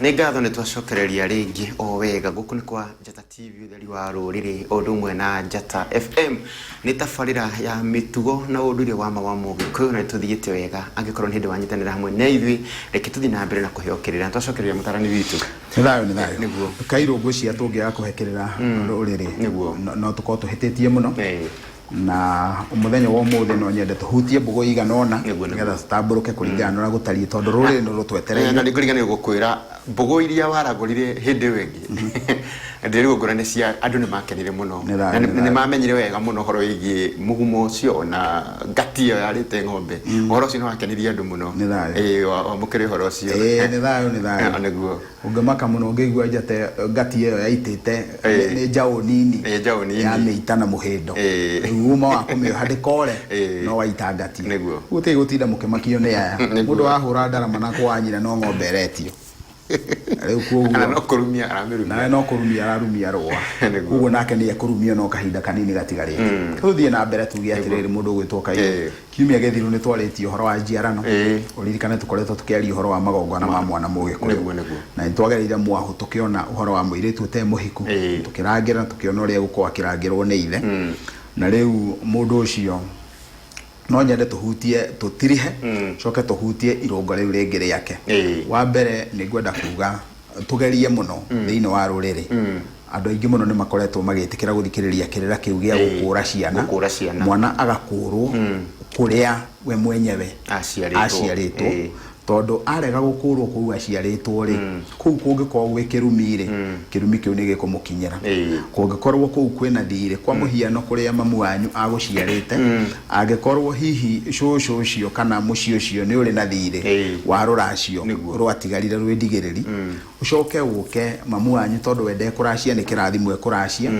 Nĩ ngatho nĩ twacokereria rĩngĩ o wega gũkũ nĩ kwa Njata TV ũtheri wa rũrĩrĩ o ũndũ ũmwe na Njata FM nĩ tabarĩra ya mĩtugo na ũndũire wa Mũgĩkũyũ na tũthiĩte wega angĩkorwo nĩ hĩndĩ wanyitanĩra hamwe na ithuĩ reke tũthiĩ na mbere na kũheokerera twacokereria mũtarani witũ nĩ thayũ nĩguo Kairũ ngwĩciria tũngĩaga kũhekerera rũrĩrĩ no tũkorwo tũhĩtĩtie mũno na mũthenya wa ũmũthĩ no nyende tũhutie mbũgũ igana ũna nĩgetha tũtambũrũke kũringana na gũtariĩ tondũ rũrĩrĩ nĩ rũtwetereire na nĩngũriganĩrwo gũkwĩra mbũgũ iria waragũrire hĩndĩ ĩyo ĩngĩ ndĩrĩgwo ngũrani cia andũ nĩ makenire mũno na nĩ mamenyire wega mũno ũhoro wĩgiĩ mũgumo ũcio na ngati ĩyo yarĩte ng'ombe ũhoro ũcio nĩ wakenirie andũ mũno wamũkĩre ũhoro ũcio nĩ thayũ nĩguo ũngĩmaka mũno ũngĩigua ngati ĩyo yaitĩte nĩ njaũ nini yamĩita na mũhĩndo uma wa kũmĩoha ndĩkore no waita ngati gũtirĩ gũtinda mũkĩmakio nĩ aya mũndũ wahũra ndarama na kwanyina no ng'ombe eretio rĩu koguo no kũrumia aramĩrumia na no kũrumia ararumia rũa koguo nake nĩ ekũrumia no kahinda kanini gatigarĩte tũthiĩ na mbere tuge atĩrĩrĩ mũndũ ũgwĩtwo Kairũ kiumia gĩthiru nĩ twarĩtie ũhoro wa njiarano ũririkane tũkoretwo tũkĩaria ũhoro wa magongona ma mwana Mũgĩkũyũ na nĩtwagereire mwahu tũkĩona ũhoro wa mũirĩtu ũtarĩ mũhiku tũkĩrangĩra tũkĩona ũrĩa gũkorwo akĩrangĩrwo nĩ ithe na rĩu mũndũ ũcio no nyende tũhutie tũtirihe coke tũhutie irũngo rĩu rĩngĩ rĩake wa mbere nĩ ngwenda kuga tũgerie mũno thĩinĩ wa rũrĩrĩ andũ aingĩ mũno nĩ makoretwo magĩtĩkĩra gũthikĩrĩria kĩrĩra kĩu gĩa gũkũra ciana mwana agakũrwo kũrĩa we mwenyewe aciarĩtwo tondũ arega gũkũrwo kũu aciarĩtwo rĩ kũu kũngĩkorwo gwĩ kĩrumi rĩ kĩrumi kĩu nĩ gĩkũmũkinyĩra kũngĩkorwo kũu kwĩna thirĩ kwa mũhiano kũrĩa mamu wanyu agũciarĩte angĩkorwo hihi cũcũ ũcio kana mũciĩ ũcio nĩ ũrĩ na thirĩ wa rũracio rwatigarire rwĩ ndigĩrĩri ũcoke ũke mamu wanyu tondũ wende kũracia nĩ kĩrathimo ekũracia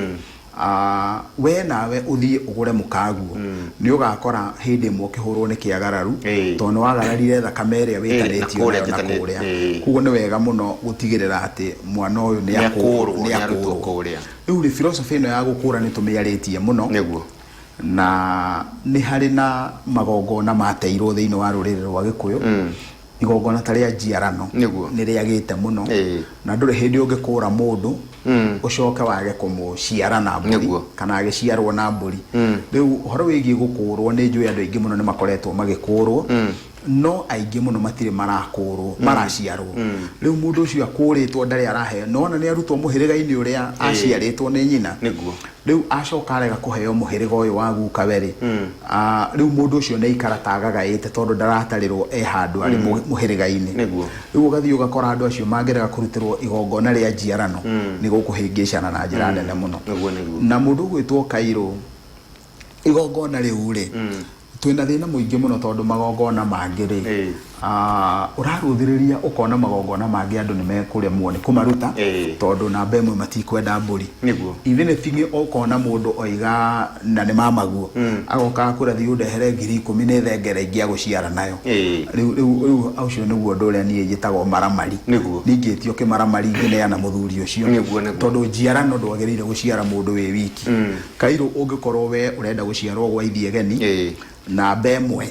we nawe ũthiĩ ũgũre mũkaguo nĩ ũgakora hĩndĩ ĩmwe ũkĩhũrwo nĩ kĩagararu tondũ wagararire thakame ĩrĩa wĩtanĩtio nayo na kũrĩa koguo nĩ wega mũno gũtigĩrĩra atĩ mwana ũyũ nĩ akũrwo rĩu rĩ philosophy ĩno ya gũkũra nĩ tũmĩarĩtie mũno na nĩ harĩ na magongona mateirwo thĩinĩ wa rũrĩrĩ rwa Gĩkũyũ igongona ta rĩa njiarano nĩ rĩagĩte mũno na ndũrĩ hĩndĩ ũngĩkũra mũndũ ũcoke wage kũmũciara na mbũri kana agĩciarwo na mbũri rĩu ũhoro wĩgiĩ gũkũrwo nĩ njũĩ andũ aingĩ mũno nĩ makoretwo magĩkũrwo no aingĩ mũno matirĩ marakũrwo maraciarwo rĩu mũndũ ũcio akũrĩtwo ndarĩ araheo no na nĩ arutwo mũhĩrĩga-inĩ ũrĩa aciarĩtwo nĩ nyina rĩu acoka arega kũheo mũhĩrĩga ũyũ wa guka rĩ rĩu mũndũ ũcio nĩ aikara tagagaĩte tondũ ndaratarĩrwo handũ arĩ mũhĩrĩga-inĩ rĩu ũgathiĩ ũgakora andũ acio mangĩrega kũrutĩrwo igongona rĩa njiarano nĩ gũkũhĩngĩcana na njĩra nene mũno na mũndũ ũgwĩtwo Kairũ igongona rĩu rĩ twĩna thĩna mũingĩ mũno tondũ magongona mangĩ rĩ ũrarũthĩrĩria ũkona magongona mangĩ andũ nĩ mekũremwo nĩ kũmaruta tondũ namba ĩmwe matikwenda mbũri even if ũkona mũndũ oiga na nĩ mamaguo agoka kũrathi ũndehere 10,000 nĩ thengere ingĩ agũciara nayo rĩu ũcio nĩguo ũndũ ũrĩa niĩ njĩtagwo maramari ningĩ tio kĩmaramari ngĩneana mũthuri ũcio tondũ njiarano ndwagĩrĩire gũciara mũndũ wĩ wiki Kairũ ũngĩkorwo we ũrenda gũciarwo gwa ithiegeni namba ĩmwe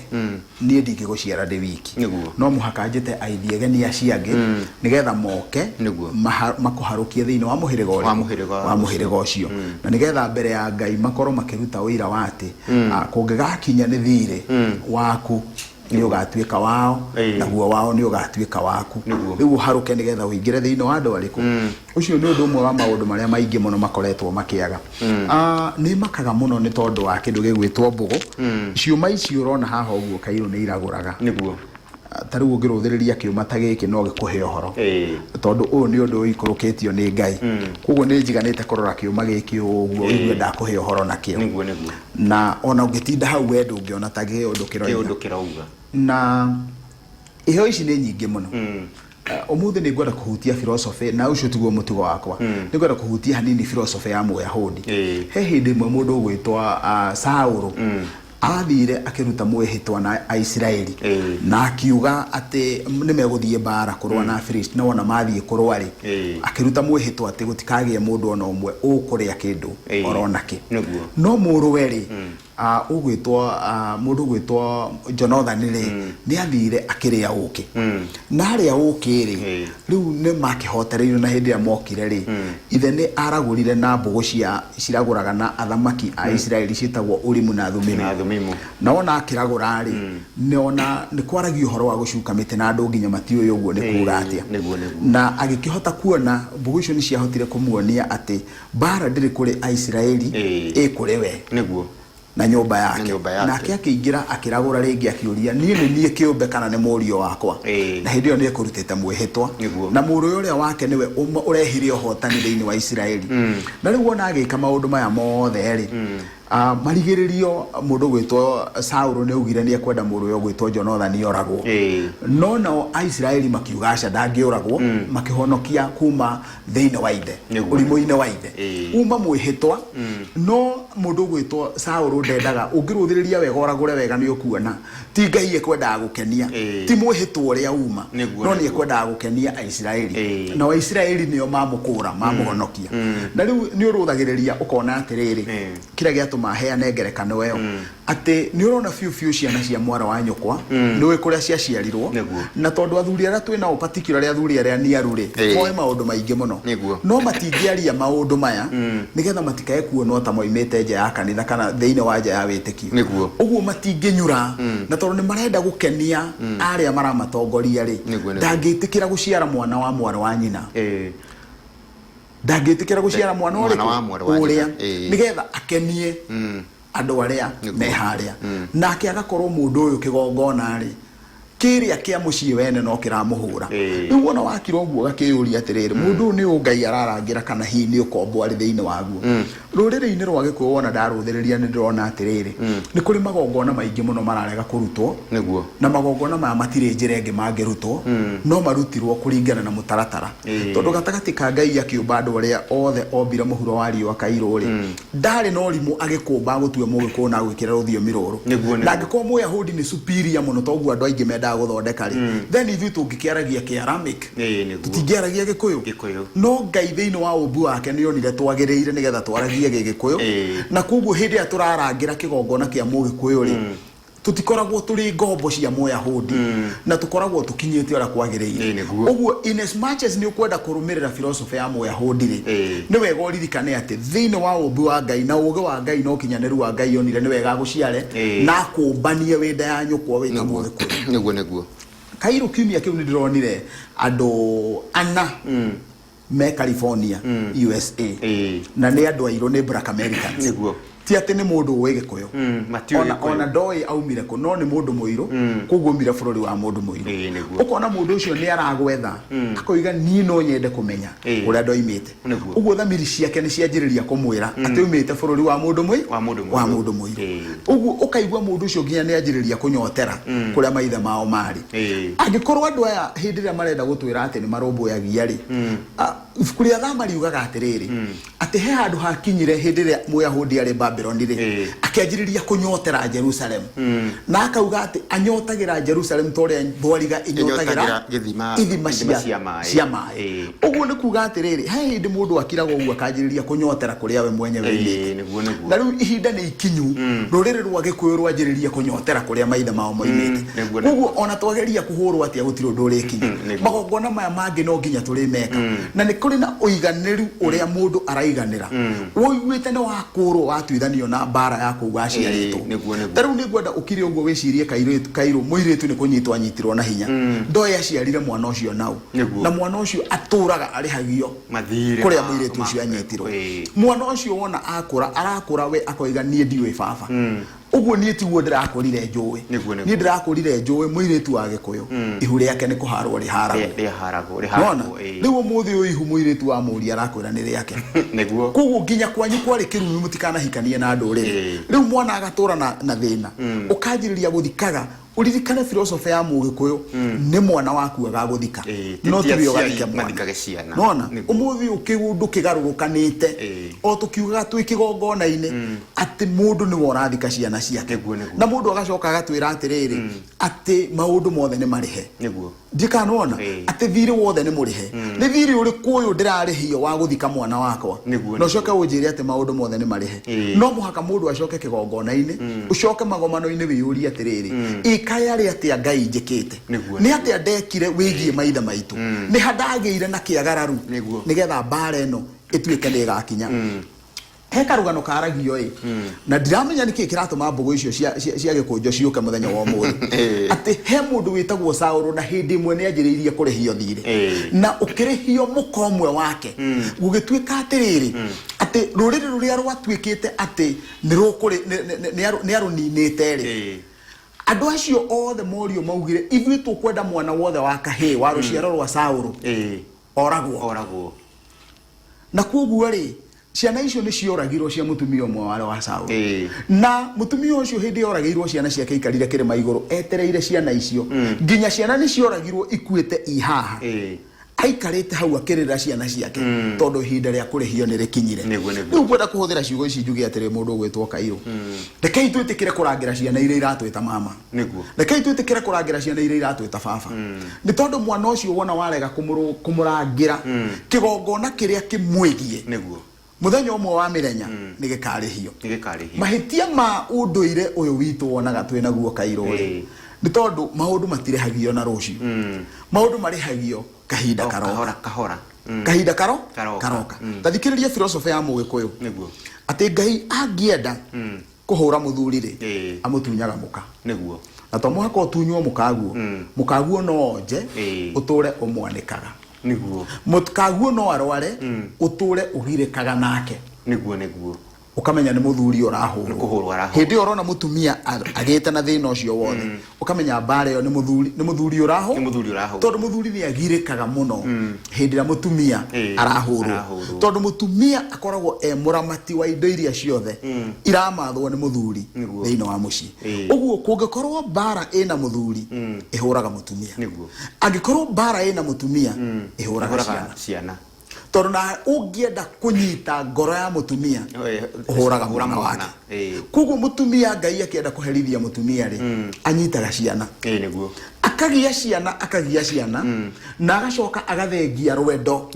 niĩ ndingĩgũciara ndĩ wiki no mũhaka njĩte aithiegeni acio angĩ nĩgetha moke makũharũkie thĩinĩ wa mũhĩrĩga ũcio na nĩgetha mbere ya Ngai makorwo makĩruta ũira wa atĩ kũngĩgakinya nĩ thirĩ waku nĩ ũgatuĩka wao naguo wao nĩ ũgatuĩka waku rĩu ũharũke nĩgetha ũingĩre thĩinĩ wa andũ arĩkũ ũcio nĩ ũndũ ũmwe wa maũndũ marĩa maingĩ mũno makoretwo makĩaga nĩ makaga mũno nĩ tondũ wa kĩndũ gĩgwĩtwo mbũgũ ciũma icio ũrona haha ũguo Kairũ nĩ iragũraga tarĩu ũngĩrũthĩrĩria kĩũma ta gĩkĩ no gĩkũhe ũhoro tondũ ũyũ nĩ ũndũ ũikũrũkĩtio nĩ Ngai koguo nĩ njiganĩte kũrora kĩũma gĩkĩ ũguo igue ndakũhe ũhoro nakĩo na ona ũngĩtinda hau we ndũngĩona ta gĩ ũndũ kĩrauga na iheo ici nĩ nyingĩ mũno ũmũthĩ nĩ ngwenda kũhutia philosophy na ũcio tiguo mũtugo wakwa nĩ ngwenda kũhutia hanini philosophy ya Mũyahudi he hĩndĩ ĩmwe mũndũ ũgwĩtwo Saũlũ athire akiruta mwehitwa na Israeli na akiuga ati nimeguthie bara kurwa na Filisti na wona mathie kurwa ri akiruta mwehitwa ati gutikagie mundu ona umwe ukuria kindu oronake no muruwe ri mundu gwitwa Jonathan ri ni athire akiria uki na aria uki ri riu ni makihotereire na hindi ya mokire ri ithe ni aragurire na mbugu ciraguraga na athamaki a Israeli citagwo Urimu na Thumimu na ona akiragura ri ni ona ni kwaragio horo wa gucuka mite na andu nginya matiyo yoguo ni kuga atia na agikihota kuona mbugu icio ni ciahotire kumuonia ati bara ndiri kuri Israeli kuri we niguo na nyumba yake na akiingira akiragura ringi akiuria nie kiumbe kana ni murio wakwa na hindi yo ni kurutite mwehitwa na murio uria wake niwe urehire uhotani thiini wa Israeli na riu wona agika maundu maya mothe ri marigiririo mundu gwitwo Saulu ni ugire ni ekwenda mundu yo gwitwo Jonathan oragwo no Israeli makiuga aca ndangioragwo makihonokia kuma thiini wa ithe urimo-ini wa ithe uma mwihitwa no mundu gwitwo Saulu ndendaga ungiruthiriria wega oragure wega ni ukuona ti Ngai ekwenda gukenia ti mwihitwa uria uma no ni ekwenda gukenia Israeli na wa Israeli nio mamukura mamuhonokia na riu ni uruthagiriria ukona atiriri kira giatu maheane ngerekano eo ati ni urona fiu ciana cia mwara wa nyukwa ni we kuria cia ciarirwo na tondu athuri ara twina o particular athuri ara ni aruri moe maundu maingi muno no matingiaria maundu maya nigetha matikae kuonwo ta moimete nja ya kanitha kana thiini wa nja ya witikio uguo matinginyura na tondu ni marenda gukenia aria maramatongoria ri ndangitikira guciara mwana wa mwara wa nyina ndagitikira guciara mwana uria nigetha akenie andu aria me haria nake agakorwo mundu uyu kigongona ri kiria kia mucii wene no kiramuhura riu wona wakira uguo gakiuria atiriri mundu ni Ngai ararangira kana hi ni ukombo ari thiini waguo ruriri-ini rwa Gikuyu wona ndaruthiriria ni ndirona atiriri ni kuri magongona maingi muno mararega kurutwo na magongona maya matire njira ingi mangirutwo no marutirwo kuringana na mutaratara tondu gatagati ka Ngai akiumba andu aria othe ombire muhuro wa riwa kairo ri ndari no rimu agikumba gutue Mugikuyu na gwikira ruthiomi ruru na angikorwo Muyahudi ni superior muno toguo andu aingi menda guthondeka ri then ithu tungikiaragia Kiaramic tutingiaragia Gikuyu no Ngai thiini wa umbu wake ni onire twagiriire nigetha twaragie Gikuyu na koguo hindi ya turarangira kigongona kia Mugikuyu ri tutikoragwo turi ngombo cia Muyahudi na tukoragwo tukinyite ora kwagiriire uguo in as much as ni ukwenda kurumirira philosophy ya Muyahudi ri ni wega uririkane ati thiini wa umbu wa Ngai na uge wa Ngai no kinyaniru wa Ngai onire ni wega guciare na kumbanie wenda ya nyukwa wita Mugikuyu niguo Kairo kiumia kiu ni ndironire andu ana me California USA na ni andu airu ni Black Americans niguo ti ati ni mundu we Gikuyu ona ndoi aumire ko no ni mundu muiru koguo mire bururi wa mundu muiru ukona mundu ucio ni aragwetha akoiga ni no nyende kumenya uria ndoimite uguo thamiri ciake ni cianjiriria kumwira ati umite bururi wa mundu muiru uguo ukaigua mundu ucio nginya ni anjiriria kunyotera kuria maithe mao mari angikorwo andu aya hindi ria marenda gutwira ati ni marumbuyagia ri kuria thamari ugaga atiriri ati he handu hakinyire hindi ria Muyahudi ari Babylon ri akianjiriria kunyotera Jerusalem na akauga ati anyotagira Jerusalem toria thwariga inyotagira ithima cia mai uguo ni kuga atiriri he hindi mundu akiraga uguo akanjiriria kunyotera kuria we mwenyewe imite na riu ihinda ni ikinyu ruriri rwa Gikuyu rwanjiriria kunyotera kuria maithe mao moimite uguo ona twageria kuhurwo atia gutiro ndurikinyu magongona maya mangi no nginya turi meka na ni kuri na uiganiru uria mundu araiganira woiguite ni wakurwo watuithanio na bara ya kuga ciaritwo taru ni gwenda ukiri uguo wicirie Kairo muiritu ni kunyitwa nyitirwo na hinya ndoi aciarire mwana ucio nau na mwana ucio aturaga arihagio kuria muiritu ucio anyitirwo mwana ucio wona arakura we akoiga nie ndiwe baba uguo nie tiguo ndirakorire njuwe nie ndirakorire njuwe muiritu wa Gikuyu ihu riake ni kuharwo riharagwo riu muthi uyu ihu muiritu wa muri arakwira ni riake niguo koguo nginya kwanyu kwari kirumi mutikana hikanie na nduriri riu mwana agatura na thina ukanjiriria guthikaga uririkane philosophy ya Mugikuyu ni mwana waku agaguthika no tiwe ugathika mwana nona umuthi ukigundu kigarurukanite o tukiuga twi kigongona-ini ati mundu ni worathika ciana ciake na mundu agacoka agatwira atiriri ati maundu mothe ni marihe niguo ndikanona ati thiri wothe ni murihe ni thiri uri kuyu ndirarihio wa guthika mwana wakwa no coka unjire ati maundu mothe ni marihe no muhaka mundu acoke kigongona-ini ucoke magomano-ini wiyuri atiriri ikayari ati Ngai njikite ni ati ndekire wigie maitha maitu ni handagire na kiagararu nigetha mbara eno ituike ni gakinya he karugano karagio na ndiramenya niki kiratuma mbugo icio cia gikunjo ciuke muthenya wa umuthi ati he mundu witagwo Sauro na hindi imwe ni anjiriirie kurihio thiri na ukirihio mukomwe wake gugituika atiriri ati ruriri ruria rwatwikite ati ni rukuri ni aruninite ri andu acio othe morio maugire ithuĩ tukwenda mwana wothe wa kahĩĩ wa ruciaro rwa Sauro oragwo na koguo ri ciana icio ni cioragirwo cia mutumia ũmwe wa Sauro na mutumia ucio hindi oragirwo ciana ciake ikarire kĩrĩma igũrũ etereire ciana icio nginya ciana ni cioragirwo ikuĩte ihaha aikarite hau akirira ciana ciake tondu ihinda ria kurihio ni rikinyire riu kwenda kuhuthira ciugo ici njuge atire mundu gwitwo Kairo rekei twitikire kurangira ciana iria iratwita mama niguo rekei twitikire kurangira ciana iria iratwita baba ni tondu mwana ucio wona warega kumurangira kigongona kiria kimwigie niguo muthenya umwe wa mirenya ni gikarihio mahitia ma unduire uyu witu wonaga twina guo Kairo ni tondu maundu matirehagio na rucio maundu marehagio kahinda kahora kahinda karoka tathikiriria philosophy ya Mugikuyu niguo ati Ngai angienda kuhura muthuri ri amutunyaga muka niguo na to muhaka utunywo mukaguo no nje uture umwanikaga niguo mukaguo no arware uture ugirikaga nake niguo ukamenya ni muthuri urahurwo hindi urona mutumia agite na thina ucio wothe ukamenya mbara yo ni muthuri urahurwo tondu muthuri ni agirikaga muno hindi ra mutumia arahurwo tondu mutumia akoragwo muramati wa indo iria ciothe iramathwo ni muthuri thina wa mucii uguo kungikorwo mbara ina muthuri ihuraga mutumia angikorwo mbara ina mutumia ihuraga ciana tondu na ungienda kunyita ngoro ya mutumia uhuraga mwana wake kuguo mutumia Ngai akienda kuherithia mutumia ri anyitaga ciana niguo akagia ciana na agacoka agathengia rwendo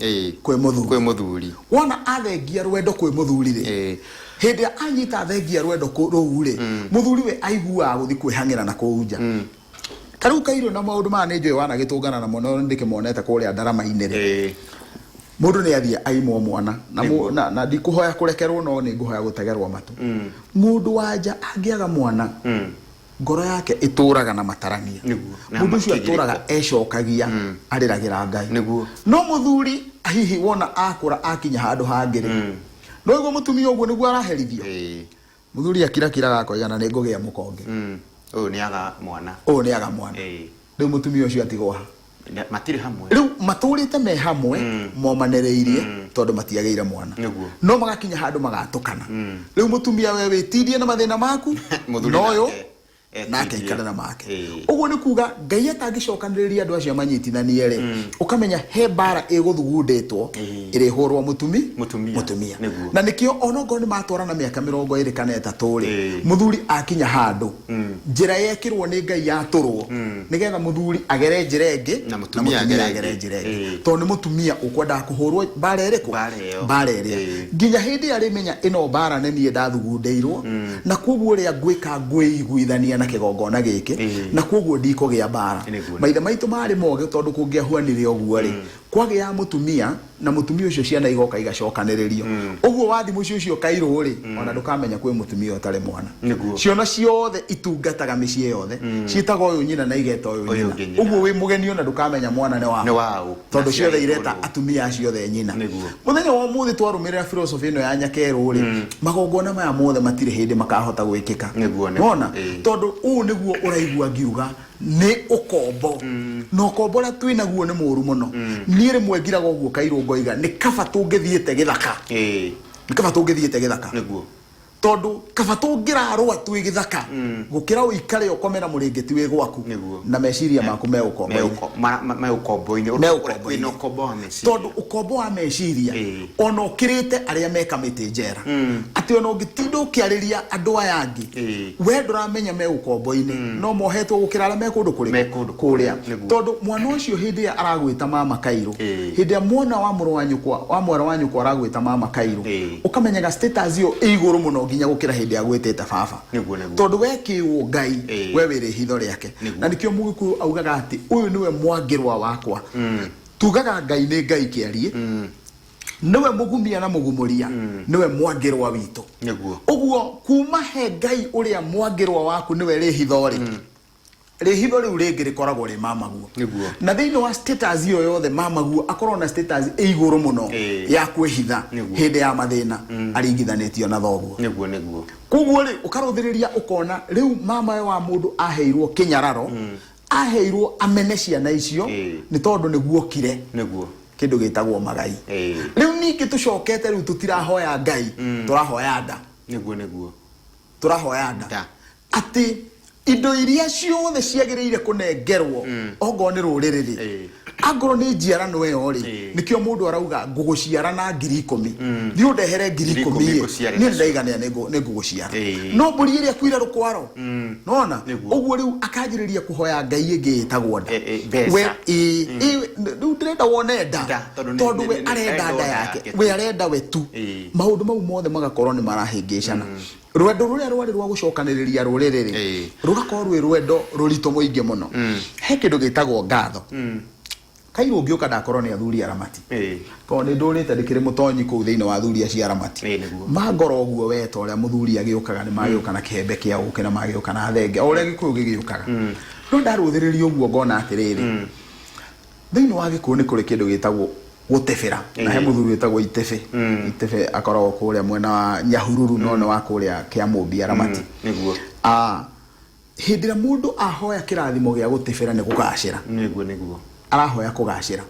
kwi muthuri wona athengia rwendo kwi muthuri ri hindi anyita thengia rwendo ruu ri muthuri we aiguaga guthi kwihangira na kuunja kariu Kairo na maundu ma ni njui wana gitungana na mono ndikimonete kuria ndarama-ini ri mundu ni athia aimwo mwana na ndikuhoya kurekerwo no ni nguhoya gutegerwo matu mundu wanja angiaga mwana ngoro yake ituraga na matarania mundu ucio aturaga ecokagia ariragira Ngai no muthuri hihi wona akura akinya handu hangiri no iguo mutumia uguo niguo araherithio muthuri akirakiraga akoigana ni ngugia mukonge uyu ni aga mwana riu mutumia ucio atigwa matiri hamwe riu maturite me hamwe momanereirie tondu matiageire mwana no magakinya handu magatukana riu mutumia we witirie na mathina maku noyo nake ikarana make uguo ni kuga Ngai atangicokaniriria andu acio manyitithanie ri ukamenya he mbara iguthugunditwo irihurwo mutumia na nikio onongo ni matwarana miaka 20 kana 3 ri muthuri akinya handu njira yekirwo ni Ngai yaturwo nigetha muthuri agere njira ingi na mutumia agere njira ingi tondu mutumia ukwenda kuhurwo mbara iriku mbara iria nginya hindi arimenya ino mbara ni nie ndathugundeirwo na koguo ria ngwika ngwiguithania na kigongona giki na koguo ndikugia mbara maitha maitu mari moge tondu kungiahuanire oguo ri kwagia mutumia na mutumia ucio ciana igoka igacokaniririo uguo wathi mucio ucio Kairo ri ona ndukamenya kwi mutumia utari mwana ciona ciothe itungataga micii yothe ciitaga uyu nyina na igeta uyu nyina uguo wi mugeni ona ndukamenya mwana ni wao tondu ciothe ireta atumia ciothe nyina muthenya wa muthi twarumirira philosophy ino ya Nyakeru ri magongona maya mothe matire hindi makahota gwikika wona tondu uu niguo uraigua ngiuga ni ukombo no kombora twina guo ni muru muno ni rimwe ngiraga uguo Kairo ngoiga ni kaba tungithiete githaka ni kaba tungithiete githaka niguo tondu kabato ngirarwa twi githaka gukira uikare ukomera muringeti wi gwaku na meciria maku me ukombo-ini no ukombo wa meciria tondu ukombo wa meciria ona ukirite aria meka miti njera ati ona ungitinda ukiariria andu aya angi we nduramenya me ukombo-ini no mohetwo gukira aria me kundu kuria tondu mwana ucio hindi ya aragwita mama Kairo hindi ya mwana wa muru wa nyukwa aragwita mama Kairo ukamenyaga status yo iguru muno nginya gukira hindi ya gwitete baba tondu we kiwo Ngai we wiri hitho riake na nikio Mugiku augaga ati uyu niwe mwangirwa wakwa tugaga Ngai ni Ngai kiarie niwe mugumia na mugumuria niwe mwangirwa witu uguo kuma he Ngai uria mwangirwa waku niwe ri hitho rihitho riu ringi rikoragwo ri mamaguo na thiini wa status iyo yothe mamaguo akorwo na status iguru muno ya kwihitha hindi ya mathina aringithanitio na thoguo kuguo ri ukaruthiriria ukona riu mama wa mundu aheirwo kinyararo aheirwo amene ciana icio ni tondu niguo kire kindu gitagwo magai riu ningi tucokete riu tutirahoya Ngai turahoya nda turahoya nda ati indo iria ciothe ciagiriire kunengerwo ongo ni ruriri agoro ni njiarano eyo ri nikio mundu arauga nguguciara na 10,000 thi undehere 10,000 ni ndaigania ni nguguciara no mburi iria kwira rukwaro nona uguo riu akajiriria kuhoya Ngai ingi itagwo nda we riu ndirenda wone nda tondu we arenda nda yake we arenda we tu maundu mau mothe magakorwo ni marahingicana rwendo ruria rwari rwa gucokaniriria ruriri rugakorwo rwi rwendo rurito muingi muno he kindu gitagwo ngatho Kairo ngioka ndakorwo ni athuri aramati ko ni ndurite ndikire mutonyi ku thiini wa athuri acia aramati magoro guo we to ria muthuri agiokaga ni magioka na kihembe kia uke na magioka na thenge o ria gikuyu gigiokaga no ndaruthiriria uguo ngona atiriri thiini wa gikuyu ni kuri kindu gitagwo gutefera na he muthuri wetagwo Itefe akoragwo kuria mwena wa Nyahururu none wa kuria kia Mumbi aramati hindira mundu ahoya kirathimo gia gutefera ni gukacira niguo arahoya kugacira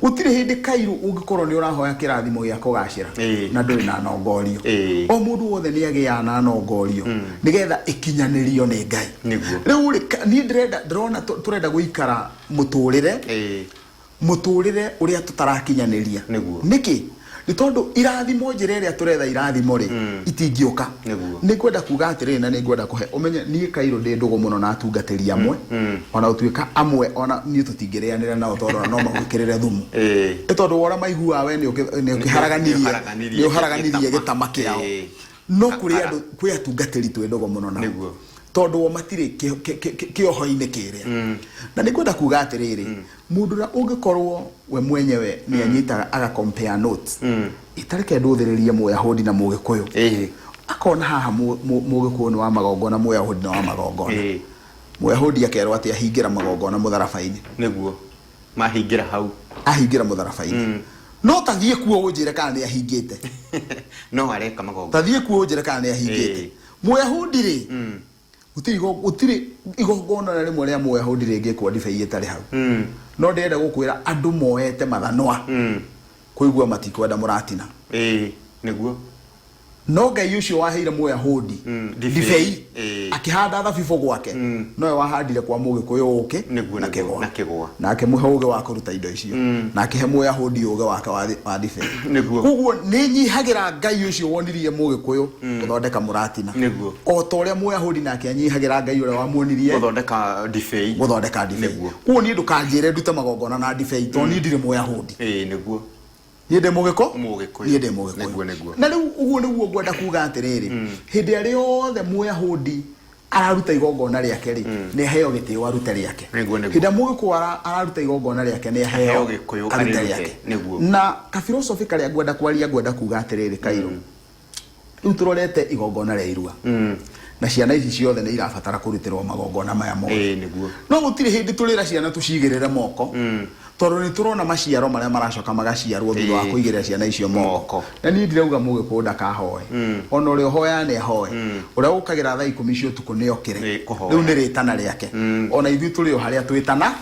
utire hindi Kairo ungikorwo ni urahoya kirathimo gia kugacira na nduri na nongorio o mundu wothe ni agia na nongorio nigetha ikinyanirio ni Ngai riu ni ndrona turenda guikara muturire uria tutarakinyaniria niki ni tondu irathimo njire ria turetha irathimo ri itingioka ni kwenda kuga atiri na ni kwenda kuhe umenye ni Kairo ndi ndugo muno na atungatiri amwe ona utuika amwe ona ni tutingirianira nao tondu no magukirire thumu tondu wora maigua we ni ukiharaganirie gitama kiao no kuri atungatiri twe ndugo muno na tondu wo matire kioho-ini kiria na nikwenda kuga atiriri mundu na ungikorwo we mwenyewe ni anyitaga aga compare notes itareke nduthiririe Muyahudi na Mugikuyu akona haha Mugikuyu ni wa magongona Muyahudi na wa magongona Muyahudi akerwo ati ahingira magongona mutharabaini niguo mahingira hau ahingira mutharabaini no tathie kuo unjire kana ni ahingite no areka magongona tathie kuo unjire kana ni ahingite Muyahudi ri utiri igongona na rimwe ria Muyahudi ringi kwa ndibei itari hau no ndenda gukwira andu moete mathanwa kuigua matikwenda muratina niguo no Ngai ucio waheire Muyahudi ndibei akihanda thabibu gwake no wahandire kwa Mugikuyu uke na kigwa na akimuhe uge wa kuruta indo icio na akihe Muyahudi uge wake wa ndibei niguo kuguo ni nyihagira Ngai ucio wonirie Mugikuyu guthondeka muratina o to ria Muyahudi nake anyihagira Ngai uria wamuonirie guthondeka ndibei kuguo ni ndukanjire ndute magongona na ndibei to ni ndire Muyahudi niguo yende Mugikuyu na riu uguo niguo ngwenda kuga atiriri hindi ari yothe Muyahudi araruta igongona riake ri ni heo gitio aruta riake hindi Mugikuyu araruta igongona riake ni heo Gikuyu aruta riake na ka philosophy karia ngwenda kwaria ngwenda kuga atiriri Kairo riu turorete igongona ria irua na ciana ici ciothe ni irabatara kurutirwo magongona maya mo no gutire hindi turira ciana tucigirire moko toro ni turona maciaro maria maracoka magaciarwo thutha wa kuigirira ciana icio moko na ni ndirauga mugikuo ndakahoe ona uri hoya ni ahoe uria ukagira thaa 10 cio tuko ni okire riu ni ritana riake ona ithu turi o haria twitanaga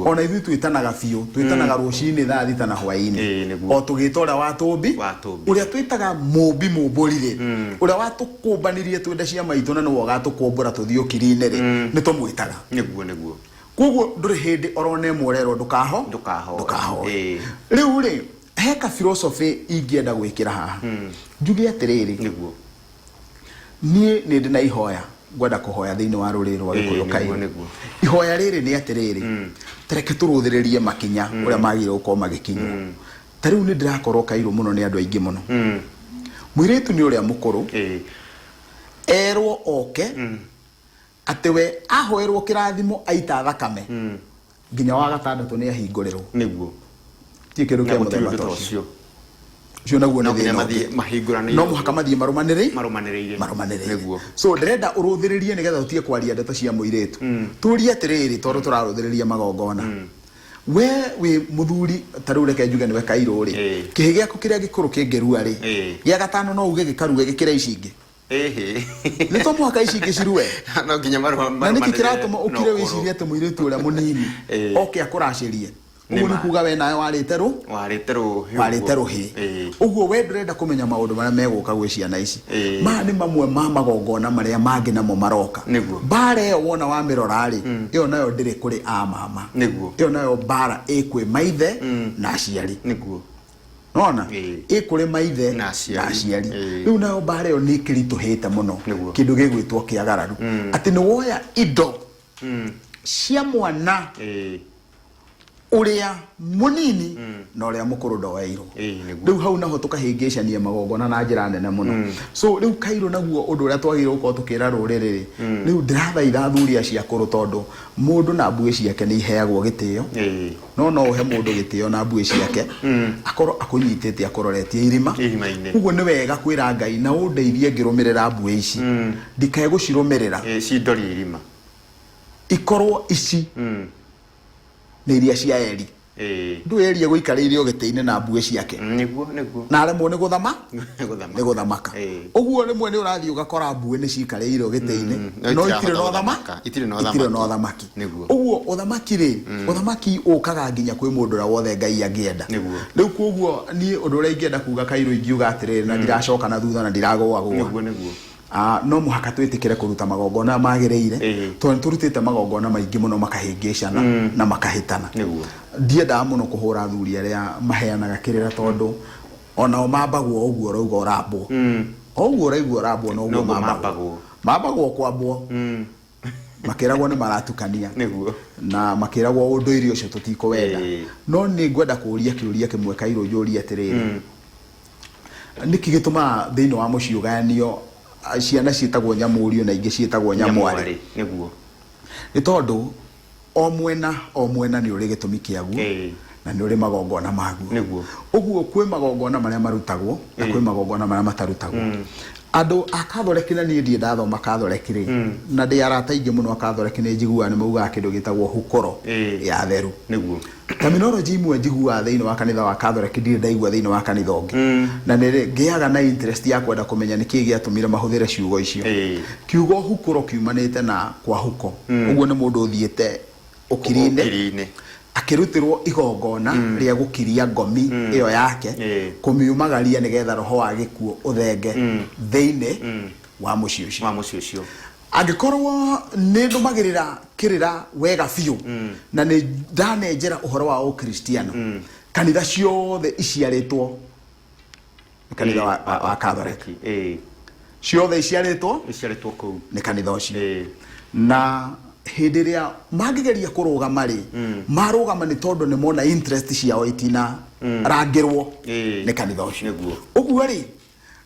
ona ithu twitanaga biu twitanaga rucini thaa 6 na hwaini o tugita uria watumbi uria twitaga mumbi mumburire uria watukumbanirie twende cia maitu na no gatukumbura tuthio kirine ri ni tumwitaga niguo koguo nduri hindi orone mworero ndukaho riu ri heka philosophy ingienda gwikira haha njuge atiriri niguo nie ni ndina ihoya gwenda kuhoya thiini wa ruriro rwa Gikuyu Kairo ihoya riri ni atiriri tereke turuthiririe makinya uria magire uko magikinywo tariu ni ndirakorwo Kairo muno ni andu aingi muno mwiritu ni uria mukuru erwo oke atewe ahoerwo kirathimo aita thakame nginya wa gatandatu ni ahinguriro niguo ti kindu kia muthemba tocio cio naguo ni thina mahingurani no muhaka mathie marumaniriire niguo so ndirenda uruthiririe nigetha utie kwaria ndeto cia muiritu turia atiriri tondu turaruthiriria magongona we muthuri tariu reke njuge niwe Kairo ri kihi giaku kiria gikuru kingerua ri gia gatano no uge gikaruge gikira ici ingi ni to mwaka ici ingi cirue no nginya na niki kiratuma ukire wiciria ate muiritu uria munini oke akuracirie uguo ni kuga we nawe warite ruhi uguo we ndurenda kumenya maundu maria meguka gwi ciana ici ma ni mamwe ma magongona maria mangi namo maroka bara iyo wona wa mirora ri iyo nayo ndiri kuri a mama iyo nayo bara ikwe maithe na aciari nona ikuri maithe na aciari riu nayo bara iyo ni kirituhite muno kindu gigwitwo kiagararu ati ni woya indo cia mwana uria munini na uria mukuru ndoeirwo riu hau naho tukahingicania magongona na njira nene muno so riu Kairo naguo undu uria twagirwo uko tukira ruriri riu ndirathaitha thuria cia kuru tondu mundu na mbugi ciake ni iheagwo gitio no uhe mundu gitio na mbugi ciake akorwo akunyitite akororetie irima uguo ni wega kwira Ngai na undeithie ngirumirira mbugi ici ndikae gucirumirira cindori irima ikorwo ici ni iria cia eri ndu eri guikaririo gitiine na mbugi ciake niguo na remwo ni guthamaka uguo rimwe ni urathii ugakora mbugi ni cikaririo gitiine no itire no thamaki uguo uthamaki ri uthamaki ukaga nginya kwi mundu ra wothe Ngai angienda riu koguo ni undu uria ingienda kuga Kairo ingiuga atiriri na ndiracoka na thutha na ndiragwa niguo no muhaka twitikire kuruta magongona magiriire tondu turutite magongona maingi muno makahingicana na makahitana ndienda muno kuhura thuri aria maheanaga kirira tondu ona o mambagwo uguo rauga urambwo uguo uraigua urambwo no uguo mambagwo kwambwo makiragwo ni maratukania na makiragwo unduiri ucio tutiko wenda no ni ngwenda kuria kiuria kimwe Kairo njuria atiriri niki gituma thiini wa mucii uganio ciana ciitagwo nyamurio na ingi ciitagwo nyamwari ni tondu o mwena ni uri gitumi kiaguo na ni uri magongona maguo uguo kwi magongona maria marutagwo na kwi magongona maria matarutagwo andu akathoreki na ni ndie ndathoma kathoreki na ndi arata ingi muno akathoreki ni njiguani mauga kindu gitagwo hukoro ya theru terminology imwe njigua thiini wa kanitha wa kathoreki ndire ndaigua thiini wa kanitha ungi na ngiaga na interest ya kwenda kumenya niki giatumire mahuthire ciugo icio kiugo hukoro kiumanite na kwa huko uguo ni mundu uthiete ukirine akirutirwo igongona ria gukiria ngomi iyo yake kumiumagaria nigetha roho wa gikuo uthenge thiini wa mucii ucio angikorwo ni ndumagirira kirira wega biu na ni ndanenjera uhoro wa ukristiano kanitha ciothe iciaritwo kanitha wa Katholiki ciothe iciaritwo kuu ni kanitha ucio na hindi ria magigeria kurugama ri marugama ni tondu ni mona interest ciao itina rangirwo ni kanitha ucio uguo ri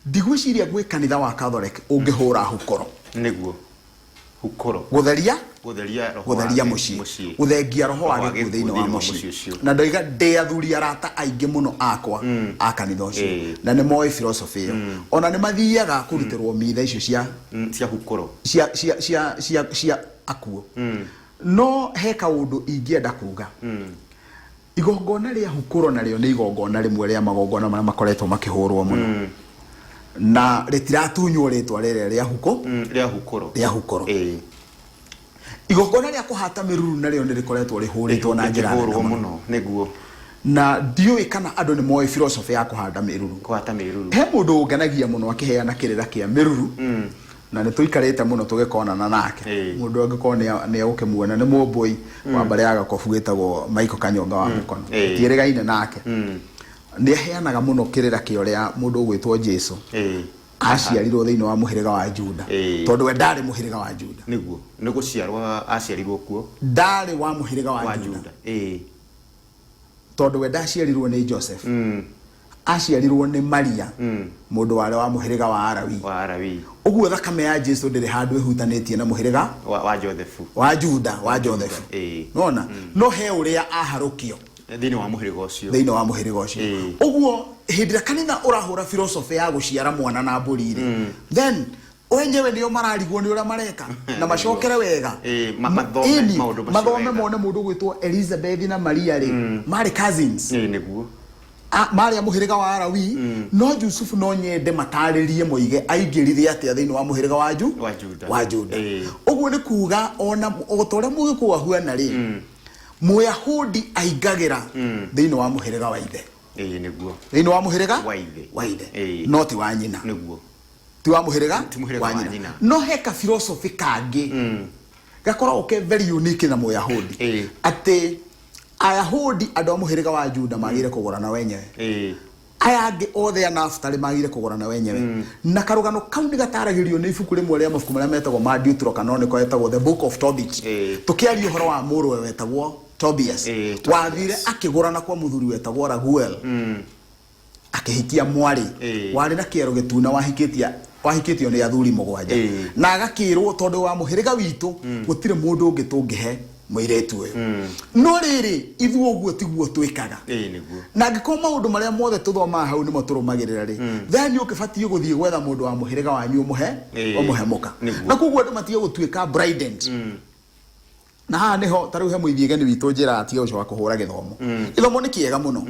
ndigwiciria gwi kanitha wa Catholic ungihura hukoro gutheria mucii uthengia roho wa gikuo thiini wa mucii na ndoiga ndi athuri arata aingi muno akwa a kanitha ucio na ni moi philosophy iyo ona ni mathiaga kurutirwo mitha icio cia hukoro cia akuo no he kaundu ingienda kuga igongona ria hukuro narĩo nĩ igongona rĩmwe rĩa magongona marĩa makoretwo makĩhũrwo mũno na rĩtiratunywo rĩtwa rĩrĩa rĩa hukuro igongona rĩa kũhata mĩruru narĩo nĩ rĩkoretwo rĩhũrĩtwo na njĩra nene mũno nĩguo na ndiũĩ kana andũ nĩ moĩ philosophy ya kũhata mĩruru he mũndũ ũnganagia mũno akĩheana kĩrĩra kĩa mĩruru na nĩ tũikarĩte mũno tũgĩkonana nake mũndũ angĩkorwo nĩ ũkĩmuona nĩ mũmbũi wa mbarĩ ya Gakobu wĩtagwo Michael Kanyonga wa Mĩkono tiĩrĩgaine nake nĩ aheanaga mũno kĩrĩra kĩa ũrĩa mũndũ ũgwĩtwo Jesũ aciarirwo thĩinĩ wa mũhĩrĩga wa Juda tondũ we ndarĩ mũhĩrĩga wa Juda nĩguo nĩ gũciarwo aciarirwo kuo ndarĩ wa mũhĩrĩga wa Juda tondũ we ndaciarirwo nĩ Joseph aciarirwo nĩ Maria mũndũ warĩ wa mũhĩrĩga wa Arawi ũguo thakame ya Jesũ ndĩrĩ handũ ĩhutanĩtie na mũhĩrĩga wa Juda wa Joseph nona no he ũrĩa aharũkio thĩinĩ wa mũhĩrĩga ũcio ũguo hĩndĩ ĩrĩa kanitha ũrahũra philosophy ya gũciara mwana na mbũri then wenyewe nĩo mararigwo nĩ ũrĩa mareka na macokere wega mathome mone mũndũ gwĩtwo Elizabeth na Maria marĩ cousins nĩguo Maria mũhĩrĩga wa Arawi no Yusufu no nyende matarĩrie moige aingĩrire atĩa thĩinĩ wa mũhĩrĩga wa Juda ũguo nĩ kuga ona otorĩa mũgĩkũa huana Mũyahudi aingagĩra thĩinĩ wa mũhĩrĩga wa ithe nĩguo thĩinĩ wa mũhĩrĩga wa ithe no ti wa nyina nĩguo ti wa mũhĩrĩga wa nyina no heka philosophy kangĩ gakoragwo ke very unique na Mũyahudi atĩ Ayahudi andũ a mũhĩrĩga wa Juda magire kũgũrana wenyewe aya angĩ othe anaftali magire kũgũrana wenyewe na karũgano kau nĩ gataragĩrio nĩ ibuku rĩmwe rĩa mabuku marĩa metagwo ma Deuterocanonical etagwo the book of Tobit tũkĩaria ũhoro wa mũrũwe wetagwo Tobias wathire akĩgũrana kwa mũthuri wetagwo Raguel akĩhikia mwarĩ warĩ na kĩero gĩtuna wahikĩtio nĩ athuri mũgwanja na agakĩrwo tondũ wa mũhĩrĩga witũ gũtirĩ mũndũ ũngĩ tũngĩhe mũiretu ũyũ no rĩrĩ ithuĩ ũguo tiguo twĩkaga na angĩkorwo maũndũ marĩa mothe tũthomaga hau nĩmo tũrũmagĩrĩra then ũkĩbatiĩ gũthiĩ gwetha mũndũ wa mũhĩrĩga wanyu ũmũhe mũka na koguo andũ matige gũtuĩka brident na haha nĩho tarĩu he mũithiĩgeni witũ njĩra atige gũcoka kũhũra gĩthomo nĩ kĩega mũno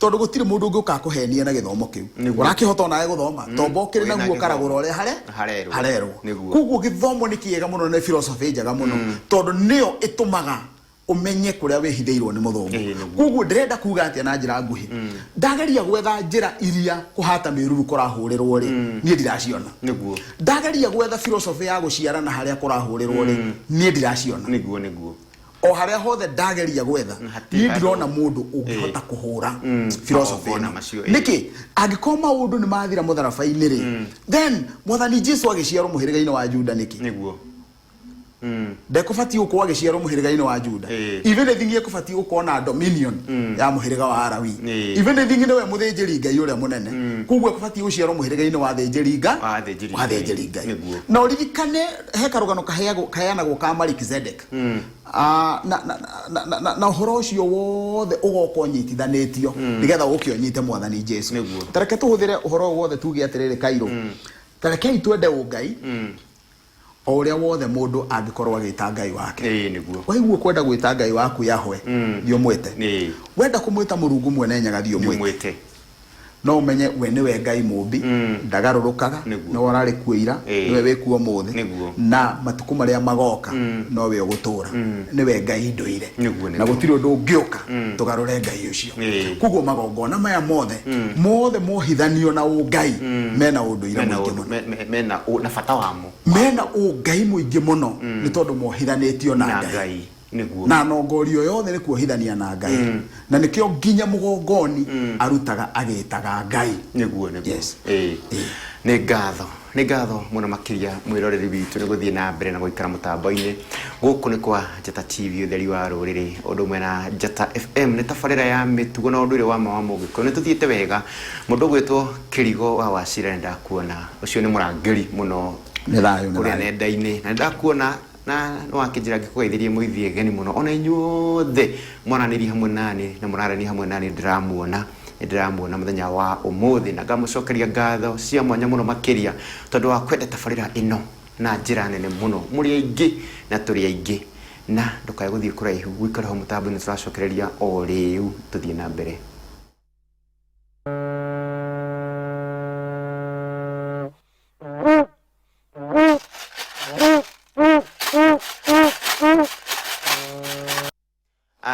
tondũ gũtirĩ mũndũ ũngĩ ũkaga kũhenia na gĩthomo kĩu ũrakĩhota onawe gũthoma tombo ũkĩrĩ naguo karagũra ũrĩa harerwo koguo gĩthomo nĩ kĩega mũno na philosophy njega mũno tondũ nĩyo ĩtũmaga umenye kũrĩa wĩhithĩirwo nĩ mũthomo koguo ndĩrenda kuga atĩ na njĩra nguhĩ ndageria gwetha njĩra iria kũhata mĩruru kũrahũrĩrwo niĩ ndiraciona ndageria gwetha philosophy ya gũciarana harĩa kũrahũrĩrwo niĩ ndiraciona nĩguo o harĩa hothe ndageria gwetha niĩ ndirona mũndũ ũngĩhota kũhũra philosophy nĩkĩ angĩkorwo maũndũ nĩ mathira mũtharaba-inĩ then Mwathani Jesũ agĩciarwo mũhĩrĩga-inĩ wa Juda nĩkĩ ndekũbatiĩ gũkorwo agĩciarwo mũhĩrĩga-inĩ wa Juda even thingĩ ekũbatiĩ gũkorwo na dominion ya mũhĩrĩga wa Arawi even thingĩ nĩwe mũthĩnjĩri Ngai ũrĩa mũnene koguo ekũbatiĩ gũciarwo mũhĩrĩga-inĩ wa thĩnjĩri Ngai na ũririkane he karũgano kaheanagwo ka Melkizedek na ũhoro ũcio wothe ũgoka ũnyitithanĩtio nĩgetha ũke ũnyite Mwathani Jesũ tareke tũhũthĩre ũhoro wothe tuge atĩrĩrĩ Kairũ tarekei twende ũngai o ũrĩa wothe mũndũ angĩkorwo agĩta Ngai wake waigua kwenda gwĩta Ngai waku Yahwe thiũmwĩte wenda kũmwĩta Mũrungu mwene nyaga thiũmwĩte no umenye we nĩwe Ngai mũmbi ndagarũrũkaga no wararĩ kuoira nĩwe wĩkuo mũthĩ na matukũ marĩa magoka no we ũgũtũra nĩwe Ngai ndũire na gũtirĩ ũndũ ũngĩũka tũgarũre Ngai ũcio koguo magongona maya mothe mohithanio na ũngai mena ũndũire mũingĩ mũno mena bata wamo mena ũngai mũingĩ mũno nĩ tondũ mohithanĩtio na Ngai na nongorio yothe nĩ kuohithania na Ngai na nĩkĩo nginya mũgongoni arutaga agĩtaga Ngai nĩ ngatho mũno makĩria mwĩroreri witũ nĩ gũthiĩ na mbere na gũikara mũtambo-inĩ gũkũ nĩ kwa Njata TV ũtheri wa rũrĩrĩ ũndũ ũmwe na Njata FM nĩ tabarĩra ya mĩtugo na ũndũire wa Mũgĩkũyũ nĩ tũthiĩte wega mũndũ ũgwĩtwo Kĩrigo wa Wacira ndakuona ũcio nĩ mũrangĩri mũno kũrĩa nenda-inĩ na ndakuona na no akĩnjĩra ngĩkũgeithĩrie mũithiĩgeni mũno ona inyuothe mwaranĩria hamwe nani na mũrarania hamwe nani ndĩramuona mũthenya wa ũmũthĩ na ngamũcokeria ngatho cia mwanya mũno makĩria tondũ wa kwenda tabarĩra ĩno na njĩra nene mũno mũrĩ aingĩ na tũrĩ aingĩ na ndukae guthie kuraihu gwikara ho mutambo ni turacokereria o riu tuthie na mbere.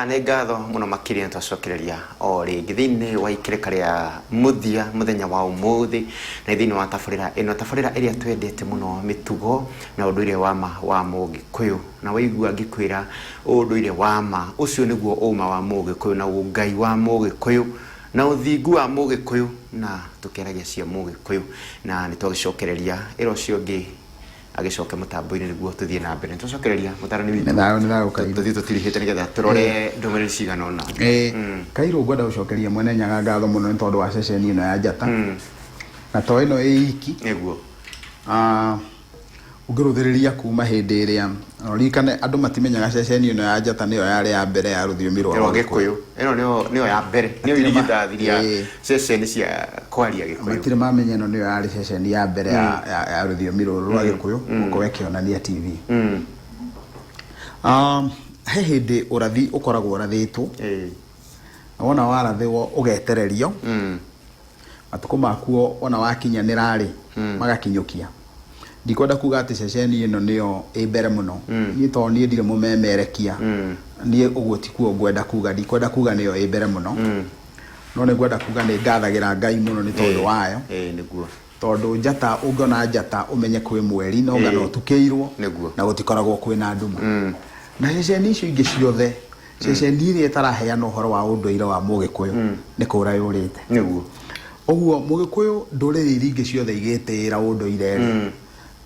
Nĩ ngatho mũno makĩria twacokereria o rĩngĩ thĩinĩ wa ikereka rĩa mũthia mũthenya wa ũmũthĩ na thĩinĩ wa tabarĩra ĩno, tabarĩra ĩrĩa twendete mũno, mĩtugo na ũndũire wa ma wa Mũgĩkũyũ. Na waigua ngĩkwĩra ũndũire wa ma, ũcio nĩguo ũma wa Mũgĩkũyũ na ũngai wa Mũgĩkũyũ na ũthingu wa Mũgĩkũyũ na tũkeragia cia Mũgĩkũyũ, na nĩ twagĩcokereria ĩro cio ngĩ agicoke mutambo-ini niguo tuthie na mbere. Tucokereria mutarani witu tuthie tutirihite nigetha turore ndumiriri cigana ona. Kairo ngwenda gucokeria mwene Nyaga ngatho muno ni tondu wa ceceni ino ya Njata na to ino iki niguo ungiruthiriria kuma hindi iria rikane andu matimenyaga ceceni ino ya Njata niyo yari ya mbere ya ruthiomi rwa Gikuyu. Ino niyo ya mbere, niyo irigithathiria ceceni cia kwaria Gikuyu. Matire mamenya ino niyo yari ceceni ya mbere ya ruthiomi rwa Gikuyu uko wekionania TV. He hindi urathi ukoragwo urathitwo wona warathiwo ugetererio matuko makuo ona wakinyanira ri magakinyukia. Ndikwenda kuga ati ceceni ino niyo mbere muno ni to nie ndire mumemerekia nie uguo ti kuo ngwenda kuga, ndikwenda kuga niyo mbere muno no ne ngwenda kuga ni ngathagira Ngai muno ni tondu wayo niguo tondu Njata ungona Njata umenye kwi mweri no ngano tukeirwo na gutikoragwo kwina nduma na ceceni icio ingi ciothe ceceni iria itaraheana uhoro wa unduire wa Mũgĩkũyũ ni kura yurite niguo oguo Mũgĩkũyũ ndurĩrĩ iria ingi ciothe igitĩra unduire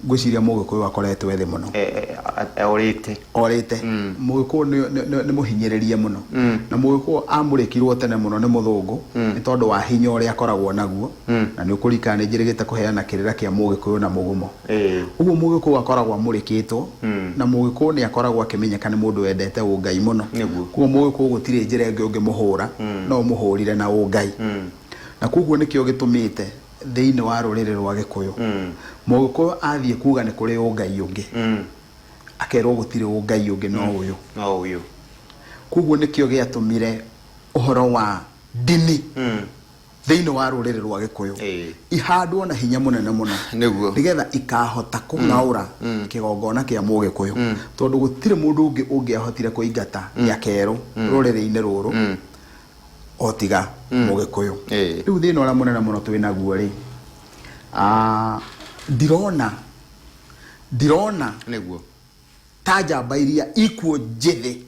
ngwiciria Mũgĩkũyũ akoretwo ethi muno orite Mũgĩkũyũ ni muhinyiririe muno na Mũgĩkũyũ amurikirwo tene muno ni muthungu ni tondu wa hinya uria akoragwo naguo na ni ukurika ni njirigite kuheana kirira kia Mũgĩkũyũ na mugumo uguo Mũgĩkũyũ akoragwo amurikitwo na Mũgĩkũyũ ni akoragwo akimenyeka ni mundu wendete ungai muno kuo Mũgĩkũyũ gutire njira ingi ungimuhura no muhurire na ungai na kuguo nikio gitumite thiini wa ruriri rwa Gikuyu Mũgĩkũyũ athie kuga ni kuri ungai ungi akerwo gutire ungai ungi no uyu kuguo nikio giatumire uhoro wa dini thiini wa ruriri rwa Gikuyu ihandwo na hinya munene muno nigetha ikahota kungaura kigongona kia Mũgĩkũyũ tondu gutire mundu ungi ungiahotire kuingata ya keru ruriri-ini ruru otiga Mũgĩkũyũ riu thiini ora munene muno twina guo ri ndirona niguo ta njamba iria ikuo njithi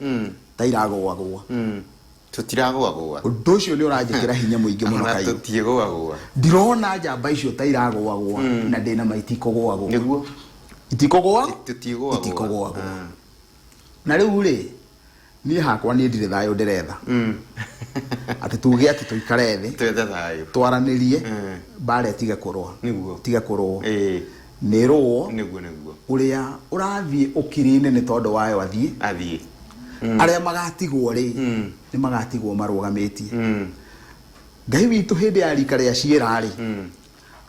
ta iragwagwa tutiragwagwa undu ucio ni uranjikira hinya muingi muno kai tutiegwagwa ndirona njamba icio ta iragwagwa na ndina maitikogwagwa niguo itikogwagwa na riu ri ni hakwa ni ndire thayo ndiretha ati tuge ati tuikare thi twethe thayo twaranirie bare tige kurwa niguo tige kurwa ni ruo niguo uria urathie ukirine ni tondu wayo athie aria magatigwo ri ni magatigwo marugamitie Ngai witu hindi ya rika ria ciira ri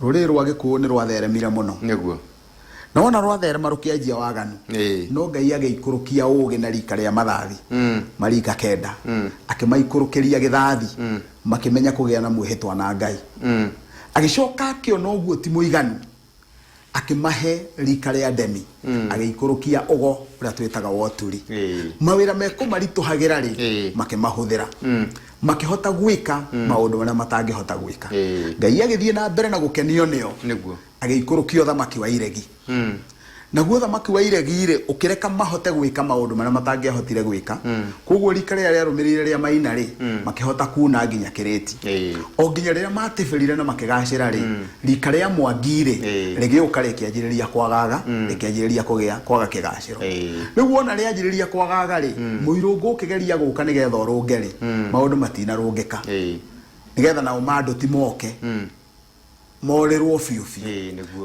ruriri rwa Gikuyu ni rwatheremire muno niguo na wona rwatherema rukianjia waganu no Ngai ageikurukia ugi na rika ria mathathi marika kenda akimaikurukiria githathi makimenya kugia na mwihitwa na Ngai agicoka akiona uguo ti muiganu akimahe rika ria ndemi ageikurukia ugo uria twitaga woturi mawira meko marituhagira ri makimahuthira makihota gwika maundu maria matangihota gwika Ngai agithie na mbere na gukenio nio niguo ageikurukia thamaki wa iregi naguo thamaki wa iregi ri ukireka mahote gwika maundu maria matangihotire gwika koguo rika ria riarumirire ria maina ri makihota kuna nginya kireti o nginya ria matibirire na makigacira ri rika ria Mwangi ri rigiuka rikianjiriria kwagaga rikianjiriria kwaga kigaciro riu wona rianjiriria kwagaga ri muirungu ukigeria guka nigetha urunge ri maundu matina rungika nigetha nao mandu ti moke morirwo biu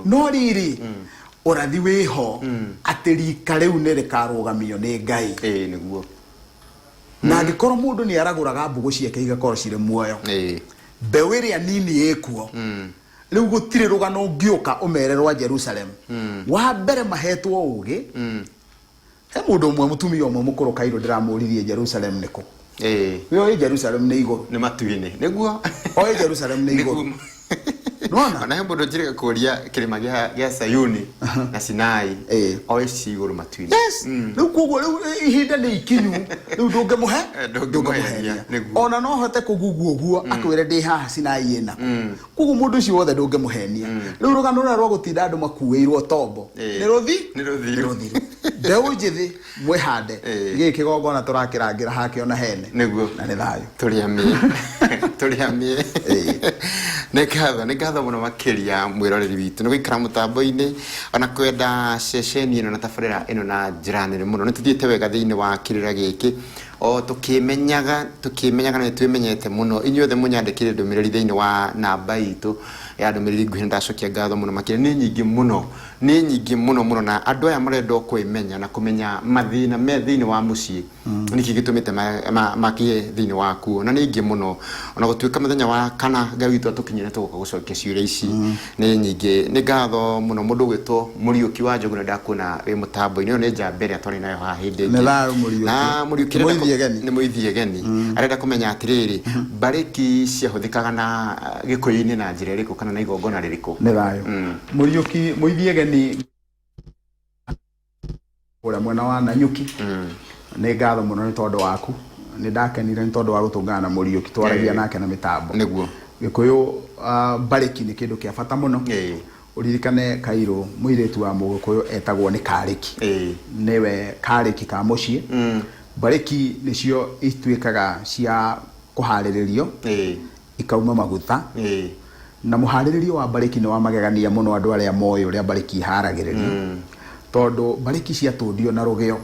no riri urathi wiho ati rika riu ni rikarugamio ni Ngai niguo na angikorwo mundu ni araguraga mbugu ciake igakorwo cire muoyo mbeu iria nini ikuo riu gutire rugano ngiuka umererwa Jerusalem wa mbere mahetwo ugi he mundu mwe mutumia umwe mukuru Kairo ndiramuririe Jerusalem niko yo Jerusalem ni iguru ni matuini niguo Jerusalem ni iguru Nona na hembo ndojire kuria kirima gya Sayuni na Sinai oici iguru matuini riu kugo riu ihinda ni ikinyu riu ndungemuhenia ona no hote kugugu oguo akwire ndi haha Sinai ina kugo mundu ucio wothe ndungemuhenia riu rugano rwa gutinda andu makuirwo tombo ni ruthi ndeu njithi mwihande giki kigongona turakirangira hake ona hene niguo na ni thayo turiamie negatho muno makiria mwiroreri witu ni guikara mutambo-ini ona kwenda ceceni ino na tabarira ino na njira nene muno ni tuthiete wega thiini wa kirira giki o tukimenyaga na twimenyete muno inyuothe munyandikire ndumiriri thiini wa namba itu ya ndumiriri nguhi ndacokia ngatho muno makiria ni nyingi muno na andu aya marenda kwimenya na kumenya mathina me thiini wa mucii niki gitumite makie thiini waku na ni ingi muno ona gutuika muthenya wa kana Ngai witu atukinyire tuguka gucokia ciuria ici ni nyingi ni ngatho muno mundu gwitwo Muriuki wa Njogu na ndakuona wi mutambo-ini ni njambere atwari nayo ha hindi na Muriuki ni muithie geni arenda kumenya atiriri bariki ciahuthikaga na gikuyu-ini na njira iriku kana na igongona ririku ni thayo Muriuki muithie geni ura mwena wa Nanyuki ni ngatho muno ni tondu waku ni ndakenire ni tondu wa gutungana na Muriuki twaragia nake na mitambo niguo gikuyu bariki ni kindu kia bata muno uririkane Kairo muiretu wa Mugikuyu etagwo ni Kariki niwe Kariki ka mucii bariki nicio itwikaga cia kuhariririo ikauma maguta na muhariririo wa bariki ni wa magegania muno andu aria moyo uria bariki haragiririo tondu bariki cia tundio na rugio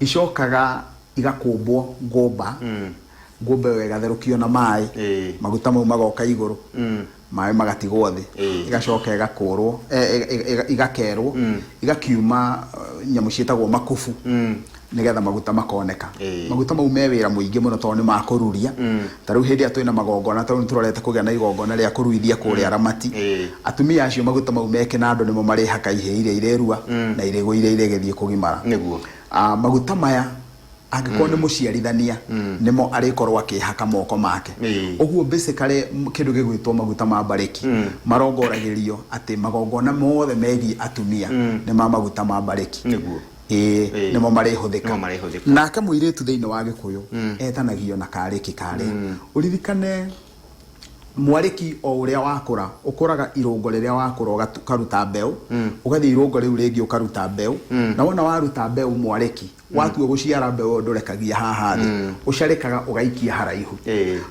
icokaga igakumbwo ngumba wega therukio na mai maguta mau magoka iguru mai magatigwo thi igacoka igakurwo igakerwo igakiuma nyamu cietagwo makufu nigetha maguta makoneka maguta mau me wira muingi muno tondu ni makururia taru hindi atwina magongona tondu turorete kugia na igongona ria kuruithia kuria Ramati atumia acio maguta mau meke na andu nimo mari haka ihe iria irerua na irego iria iregethie kugimara niguo maguta maya angikone muciarithania nimo arikorwo akihaka moko make uguo basically kindu gigwitwo maguta ma bariki marongoragirio ati magongona mothe megi atumia ni maguta ma bariki niguo nimo marihuthika nake muiritu thiini wa Gikuyu etanagio na Kariki kare uririkane mwariki o uria wakura ukuraga irungo riria wakura ukaruta mbeu ugathie irungo riu ringi ukaruta mbeu na wona waruta mbeu mwariki watu guciara mbeu ndurekagia haha thi ucarikaga ugaikia haraihu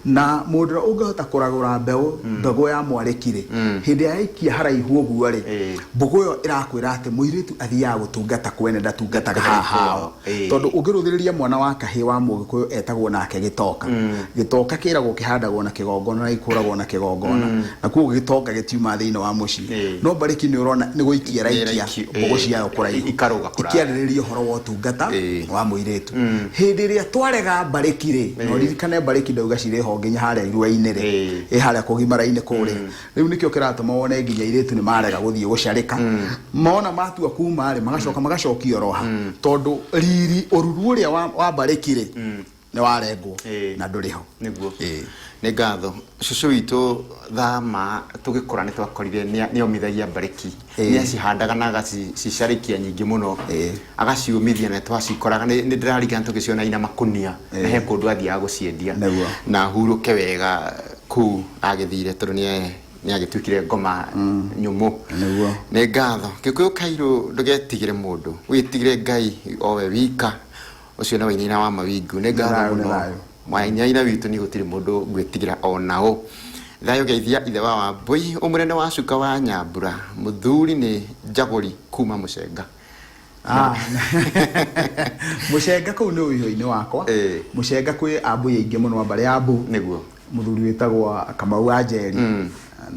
na mundu ungehota kuragura mbeu mbegu ya mwarikire hindi ya ikia haraihu uguo ri mbugu yo irakwira ati muiritu athia gutungata kwene ndatungataga haha tondu ungiruthiriria mwana wa kahi wa Mugikuyu etagwo nake gitoka kiragwo kihandagwo na kigongona na ikuragwo na kigongona na kuo gitoka gitiuma thiini wa mucii no bariki ni urona ni guikia raikia mbugu ciayo kuraihu ikiaririria horo wa utungata wa muiretu hindi ria twarega barikire no ririkane bariki ndauga cire honginya haria iruaine ri haria kugimara-ine kuri riu nikio kiratuma wone nginya iretu ni marega guthie gucarika mona matua kuma ri magacokio roha tondu riri ururu uria wa barikire ni warengwo na nduriho niguo ni ngatho cucu witu thama tugikura ni twakorire ni omithagia bariki ni acihandaga na agacicarikia nyingi muno agaciumithia na twacikoraga ni ndirarigana tugiciona ina makunia na he kundu athiaga guciendia na huruke wega ku agithire tondu ni agitwikire ngoma nyumu ni ngatho Gikuyu Kairo ndugetigire mundu witigire Ngai owe wika ucio na wainina wa mawingu ni ngatho muno mwainyaina witu ni gutiri mundu gwitigira onao thayo geithia ithe wa Wambui umurene wa cuka wa Nyambura muthuri ni Njaguri kuma Mucenga Mucenga kuu ni uiho-ini wakwa Mucenga kwi Ambui aingi muno mbari ya Ambu niguo muthuri witagwo Kamau wa Njeri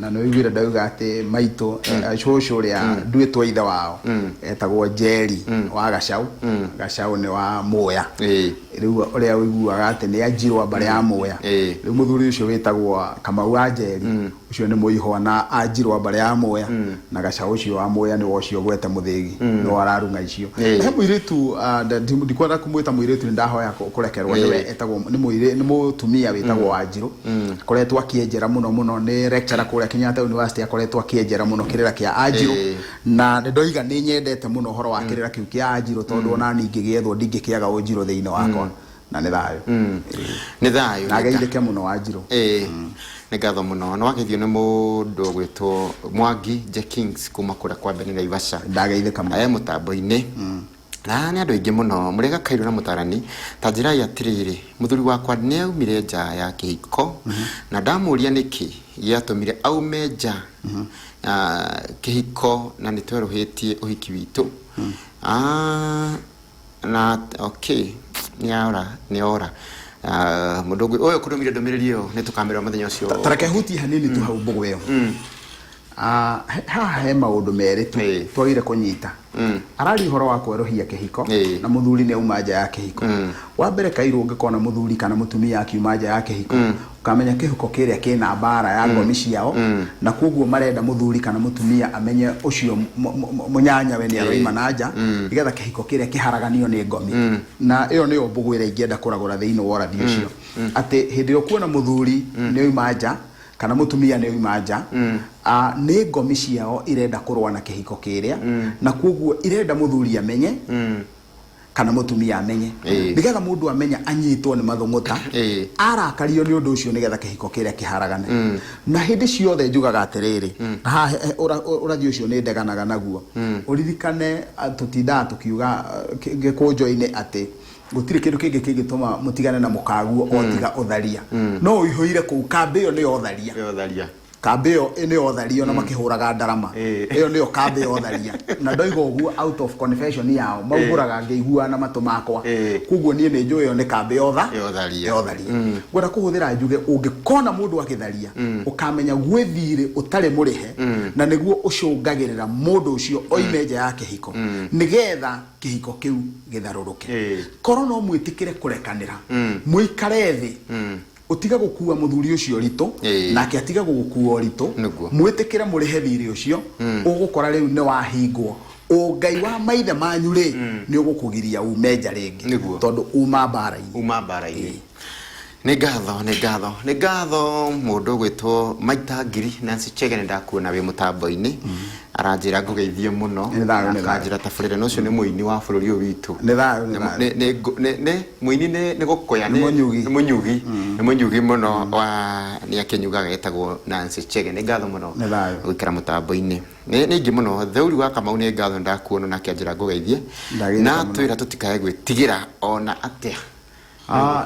na no igwira ndauga ati maito cucu ria ndwitwo ithe wao etagwo Njeri wa Gacau ni wa Muya riu uria wiguaga ati ni anjirwa mbare ya Mwea riu muthuri ucio witagwo Kamau Anjeri ucio ni muihwa na anjirwa mbare ya Mwea na Gacau ucio wa Mwea ni wocio gwete muthigi no ararunga icio he muiritu ndikwenda kumwita muiritu ndahoya kurekerwa niwe etagwo ni mutumia witagwo Anjiru koretwo akienjera muno ni lecturer kuria Kenyatta University akoretwo akienjera muno kirira kia Anjiru na ndoiga ni nyendete muno horo wa kirira kiu kia Anjiru tondu ona ningi giethwo ndingikiaga Anjiru thiini wakwa na ni thayo na geithike muno Anjiru ni gatho muno no wakithio ni mundu gwitwo Mwangi Je Kings kuma kuria kwa Beni na Ivasha ndageithika muno mutambo-ini na ni andu aingi muno murega Kairu na Mutarani ta njira ya atiriri muthuri wakwa ni aumire nja ya kihiko na ndamuria niki giatumire aume nja kihiko na ni tweruhitie uhiki witu na okay ni ora mudogo oyo kurumire ndomirerio ni tukamera muthenya ucio tareke huti hanini tu hau mbugu iyo he maundu meri twagire kunyita arari horo wa kwerohia kihiko na muthuri ni auma nja ya kihiko wa mbere Kairu ungikona muthuri kana mutumia akiuma nja ya kihiko ukamenya kihiko kiria kina mbara ya ngomi ciao na koguo marenda muthuri kana mutumia amenye ucio munyanya we ni aroima na nja igetha kihiko kiria kiharaganio ni ngomi na iyo niyo mbugu ira ingienda kuragura thiini wa rathi ucio ati hindi ro kuona muthuri ni auma nja kana mutumia ni auma nja ni ngomi ciao irenda kurwa na kihiko kiria na koguo irenda muthuri amenye kana mutumia amenye nigetha mundu amenya anyitwo ni mathunguta arakario ni undu ucio nigetha kihiko kiria kiharagane na hindi ciothe njugaga atiriri ha urathi ucio ni ndeganaga naguo uririkane tutinda tukiuga gikunjo-ini ati gutire kindu kingi kingituma mutigane na mukaguo otiga utharia no uihoire ku kambe yo ni otharia kambe yo ni otharia na makihuraga ndarama iyo ni kambe yo otharia na ndoigo uguo out of confession yao mauguraga ngeigua na matu makwa kuguo nie ni njuyo ni kambe yo otharia gwenda kuhuthira njuge ungikona mundu akitharia ukamenya gwithire utare murihe na niguo ucungagirira mundu ucio oime nja ya kihiko nigetha kihiko kiu githaruruke koro no mwitikire kurekanira muikare thi utiga gukua muthuri ucio rito nake atiga gukua rito mwitikire murihe thiri ucio ugukora riu ni wahingwo Ngai wa maithe manyu ri ni ugukugiria ume nja ringi tondu uma mbara-ini ni gatho mundu gwitwo Maita Ngiri Nancy Chege ndakuona wi mutambo-ini aranjira ngugeithie muno akanjira tabarire no cio ni muini wa bururi uyu witu ni muini ni gukoya ni munyugi muno wa ni akenyugaga etagwo Nancy Chege ni gatho muno gwikira mutambo-ini ni ingi muno thauri wa Kamau ni gatho ndakuona na akanjira ngugeithie na twira tutikae gwitigira ona atia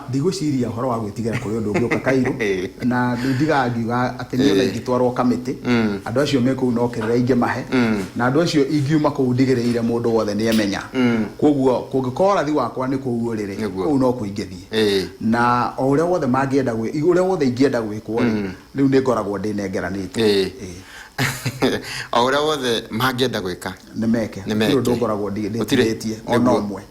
ndigwiciria horo wa gwitigira kuri undu ngioka Kairu na ndiga ngiuga ati ni ona ingitwarwo kamiti andu acio meku no kirira ingi mahe na andu acio ingiuma ku ndigireire mundu wothe ni emenya koguo kungikora thi wakwa ni kuuo riri ku no kuingithie na uria wothe mangienda gwe uria wothe ingienda gwikwo riu ni ngoragwo ndinengeranite uria wothe mangienda gwika ni meke ndio ndongoragwo nditiretie ona umwe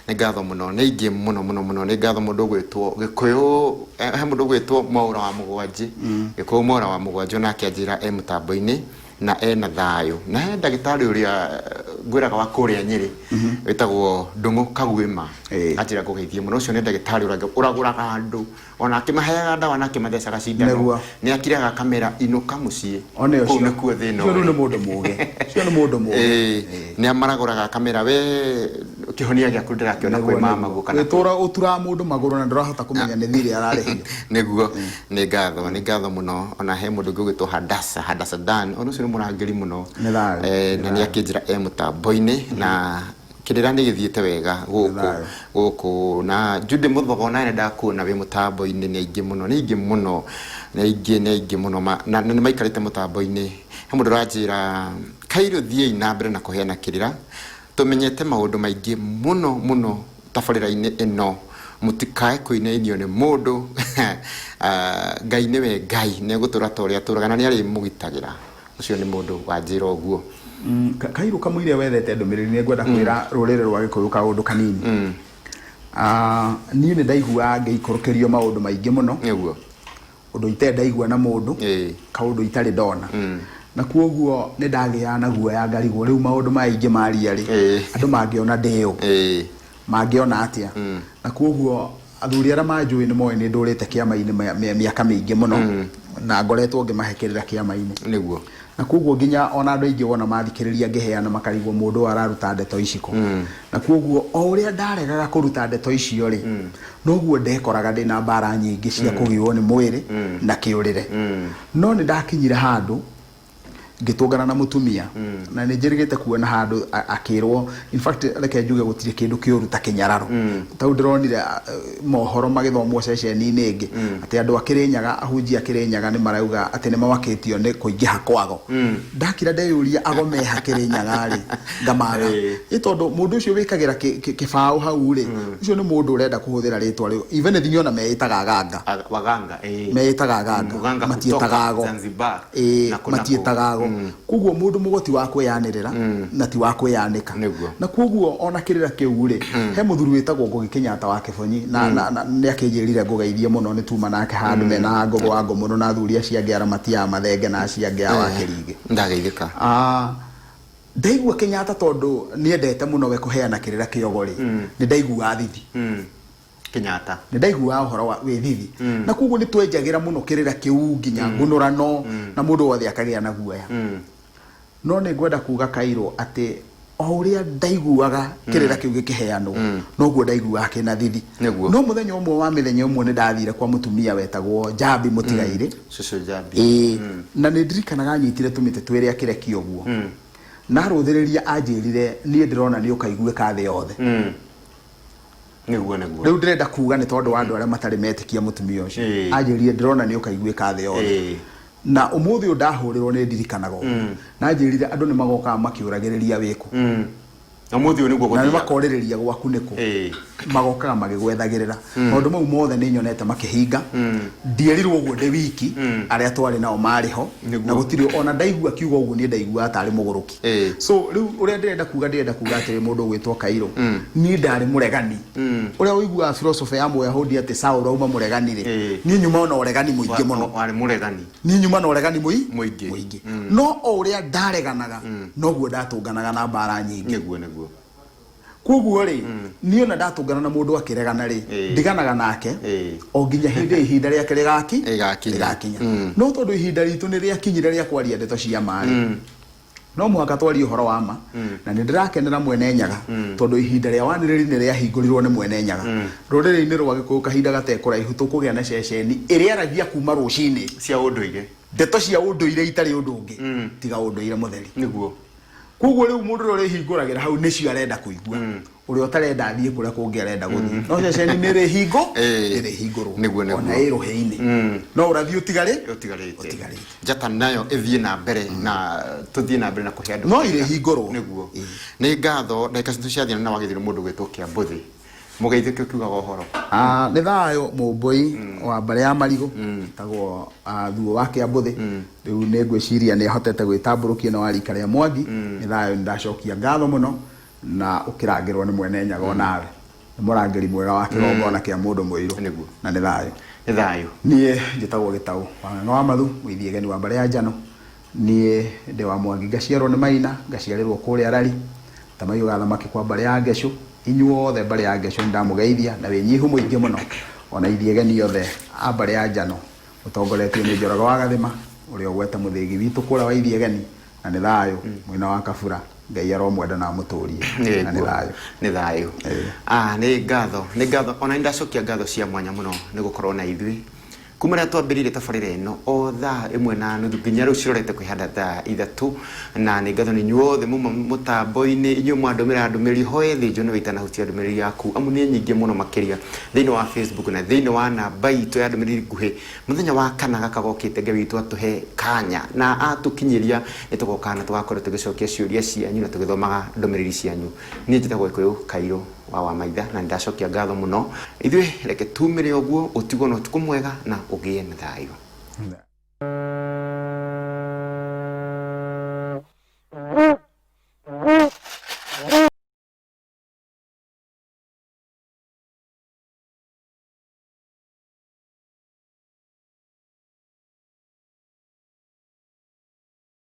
ni gatho muno ni ingi muno ni gatho mundu gwitwo Gikuyu he mundu gwitwo Mwaura wa Mugwanji Gikuyu Mwaura wa Mugwanji na akianjira mutambo-ini na ena thayo na ndagitari uria ngwiraga wa kuria Nyeri witagwo Ndungu Kagwima atira kugeithie muno ucio ni ndagitari uraguraga andu ona akimaheaga ndawa na akimathecaga cindano ni akiraga kamera inuka mucie oneyo cio kuo thino cio ni mundu muge ni amaraguraga kamera we kihonia gya kundira kiona kwe mama gukana tora utura mundu maguru na ndorahota kumenya ni thiri ararehia niguo ni gatho muno ona he mundu gwitwo Hadasa Dan ono cio ni murangiri muno na ni akinjira mutambo-ini na kirira ni githiete wega guku na Jude Muthogo na ndakuona wi mutambo-ini ni ingi muno na ni maikarite mutambo-ini he mundu ranjira Kairu thie na mbere na kuheana kirira tumenyete maundu maingi muno tabarira-ini ino mutikae kuineinio ni mundu Ngai niwe Ngai ni gutura toria turaga na ni ari mugitagira ucio ni mundu wanjira uguo Kairu Kamwire wethete ndumiriri ni ngwenda kwira rurire rwa Gikuyu ka undu kanini niĩ nĩ ndaigua ngĩikũrũkĩrio maũndũ maingĩ mũno nĩguo ũndũ itendaigua na mũndũ kaũndũ itarĩ ndona na kuoguo nĩ ndagĩa na guoya ngarigwo rĩu maũndũ maingĩ maria rĩ andũ mangĩona ndĩyo mangĩona atĩa na kuoguo athuri arĩa manjũĩ nĩ moĩ nĩ ndũrĩte kĩama-inĩ mĩaka mĩingĩ mũno na ngoretwo ngĩmahekerera kĩama-inĩ nĩguo na kuoguo nginya ona andũ aingĩ wona mathikĩrĩria ngĩheana makarigwo mũndũ araruta ndeto iciko na kuoguo o ũrĩa ndaregaga kũruta ndeto icio rĩ noguo ndekoraga ndĩna mbara nyingĩ cia kũgĩo nĩ mwĩrĩ na kĩũrĩre no nĩ ndakinyire handũ ngĩtũngana na mutumia na nĩ njĩrĩgĩte kuona handũ akĩrwo in fact reke njuge gũtirĩ kĩndũ kĩũru ta kĩnyararo tau ndĩronire mohoro magĩthomwo ceceni-inĩ ĩngĩ atĩ andũ akĩrĩnyaga ahunjia akĩrĩnyaga nĩ marauga atĩ nĩ mawakĩtio nĩ kũingĩha kwago ndakira ndeyũria ago meha kĩrĩnyaga rĩ ngamaga tondũ mũndũ ũcio wĩkagĩra kĩbaũ hau rĩ ũcio nĩ mũndũ ũrenda kũhũthĩra rĩtwa rĩu even thinya ona meĩtaga ganga meĩtaga ganga matiĩtaga ago matiĩtaga ago kuguo mundu mugoti wa kweyanirira na ti wa kweyanĩka na kuguo ona kirira kiu ri he muthuri witagwo Ngugi Kenyatta wa Kibonyi na nĩ akĩnjĩrire ngũgeithie mũno nĩ tuma nake handũ mena ngogo wa ngo mũno na athuri acio angĩ aramatia mathenge na acio angĩ wa Kĩringi ndageithĩka ndaigua Kenyatta tondũ niendete mũno we kũheana kĩrĩra kĩogo ri nĩ ndaigua thithi Kenyatta nĩ ndaigua ũhoro wa thithi na kuguo nĩ twenjagira mũno kĩrĩra kĩu nginya ngũnũrano na mũndũ wothe akagĩa na guoya no nĩ ngwenda kuga Kairũ atĩ o ũrĩa ndaiguaga kĩrĩra kĩu gĩkĩheanwo noguo ndaiguaga kĩna thithi no mũthenya ũmwe wa mĩthenya ũmwe nĩ ndathire kwa mũtumia wetagwo Njambi Mũtigairĩ na nĩ ndirikanaga nyitire tũmĩtĩ twĩrĩ akĩrekia ũguo na rũthĩrĩria anjĩrire niĩ ndĩrona nĩ ũkaiguĩka thĩ yothe nĩguo rĩu ndĩrenda kuga nĩ tondũ wa andũ arĩa matarĩ metĩkia mũtumia ũcio anjĩrire ndĩrona nĩ ũkaiguĩka thĩ yothe na ũmũthĩ ũyũ ndahũrĩrwo nĩ ndirikanaga na anjĩrire andũ nĩ magokaga makĩũragĩrĩria wĩkũ ũmũthĩ ũyũ nĩguo na nĩ makorĩrĩria gwaku nĩkũ magokaga magĩgwethagĩrĩra maũndũ mau mothe nĩ nyonete makĩhinga ndierirwo ũguo ndĩ wiki arĩa twarĩ nao marĩ ho na gũtirĩ ona ndaigua kiugo ũguo niĩ ndaigua atarĩ mũgũrũki so rĩu ũrĩa ndĩrenda kuga atĩ mũndũ ũgwĩtwo Kairũ niĩ ndarĩ mũregani ũrĩa ũiguaga philosophy ya Mũyahudi atĩ Saũlũ auma mũregani rĩ niĩ nyuma na ũregani mũingĩ mũno warĩ mũregani niĩ nyuma na ũregani mũingĩ no o ũrĩa ndareganaga noguo ndatũnganaga na mbara nyingĩ nĩguo kuguo ri niĩ ona ndatũngana na mũndũ akĩregana ri ndiganaga nake o nginya hĩndĩ ihinda rĩake rĩgakinya no tondũ ihinda ritũ nĩ rĩakinyire rĩa kwaria ndeto cia marĩ no mũhaka twarie ũhoro wa ma na nĩ ndĩrakenera Mwene Nyaga tondũ ihinda rĩa wanĩrĩri nĩ rĩahingũrirwo nĩ Mwene Nyaga rũrĩrĩ-inĩ rwa Gĩkũyũ kahinda gatekũraihu tũkũgĩa na ceceni ĩrĩa aragia kuma rũcinĩ cia ũndũire ndeto cia ũndũire itarĩ ũndũ ũngĩ tiga ũndũire mũtheri nĩguo kuguo rĩu mũndũ ũrĩa ũrĩhingũragĩra hau nĩcio arenda kũigua ũrĩa ũtarenda athiĩ kũrĩa kũngĩ arenda gũthiĩ no ceceni nĩ ĩrĩhingũrwo ona ĩrũhĩ-inĩ no ũrathiĩ ũtigarĩte njata nayo ĩthiĩ na mbere na tũthiĩ na mbere na kũhe andũ no ĩrĩhingũrwo nĩguo nĩ ngatho ndagĩka citũ ciathiĩ na wagĩthire mũndũ gwĩtwo Kĩambuthĩ mũgeithĩke ũkiugaga ũhoro nĩ thayũ mũmbũi wa mbarĩ ya Marigũ tagwo thuo wa Kĩambuthĩ rĩu nĩ ngwĩciria nĩ ahotete gwĩtambũrũkia na warika rĩa Mwangi nĩ thayũ nĩ ndacokia ngatho mũno na ũkĩrangĩrwo nĩ Mwene Nyaga onawe nĩ mũrangĩri mwega wa kĩgongona kĩa mũndũ mũirũ na nĩ thayũ niĩ njĩtagwo Gĩtaũ wa Mathu mũithiĩgeni wa mbarĩ ya Njano niĩ ndĩ wa Mwangi ngaciarwo nĩ Maina ngaciarĩrwo kũrĩa Rari Tamaiyũ gathamaki kwa mbarĩ ya Ngecũ inyuothe mbarĩ ya Ngecũ ndamũgeithia na wĩnyihu mũingĩ mũno ona ithiĩgeni yothe a mbarĩ ya Njano ũtongoretio nĩ Njoroge wa Gathima ũrĩa ũgwete mũthĩgi witũ kũrĩa wa ithiĩgeni na nĩ thayũ mwena wa Kabura Ngai aromwenda na mũtũrie na nĩ thayũ nĩ ngatho ona ndacokia ngatho cia mwanya mũno nĩ gũkorwo na ithuĩ kuma rĩa twambĩrĩire tabarĩra ĩno o thaa ĩmwe na nuthu nginya rĩu cirorete kwĩhanda thaa ithatũ na nĩ ngatho nĩ inyuothe muma mũtambo-inĩ inyuĩ mwandũmĩra ndũmĩrĩri hoye thĩnjũ nĩ wĩtanahutia ndũmĩrĩri yaku amu nĩ nyingĩ mũno makĩria thĩinĩ wa Facebook na thĩinĩ wa namba itũ ya ndũmĩrĩri nguhĩ mũthenya wa kana gaka gokĩte Ngai witũ atũhe kanya na atũkinyĩria nĩ tũgoka na tũgakorwo tũgĩcokia ciũria cianyu na tũgĩthomaga ndũmĩrĩri cianyu niĩ njĩtagwo Gĩkũyũ Kairũ wa Maitha na ndacokia ngatho mũno ithuĩ reke tumĩre ũguo ũtigwo na ũtukũ mwega na ũgĩe na thayũ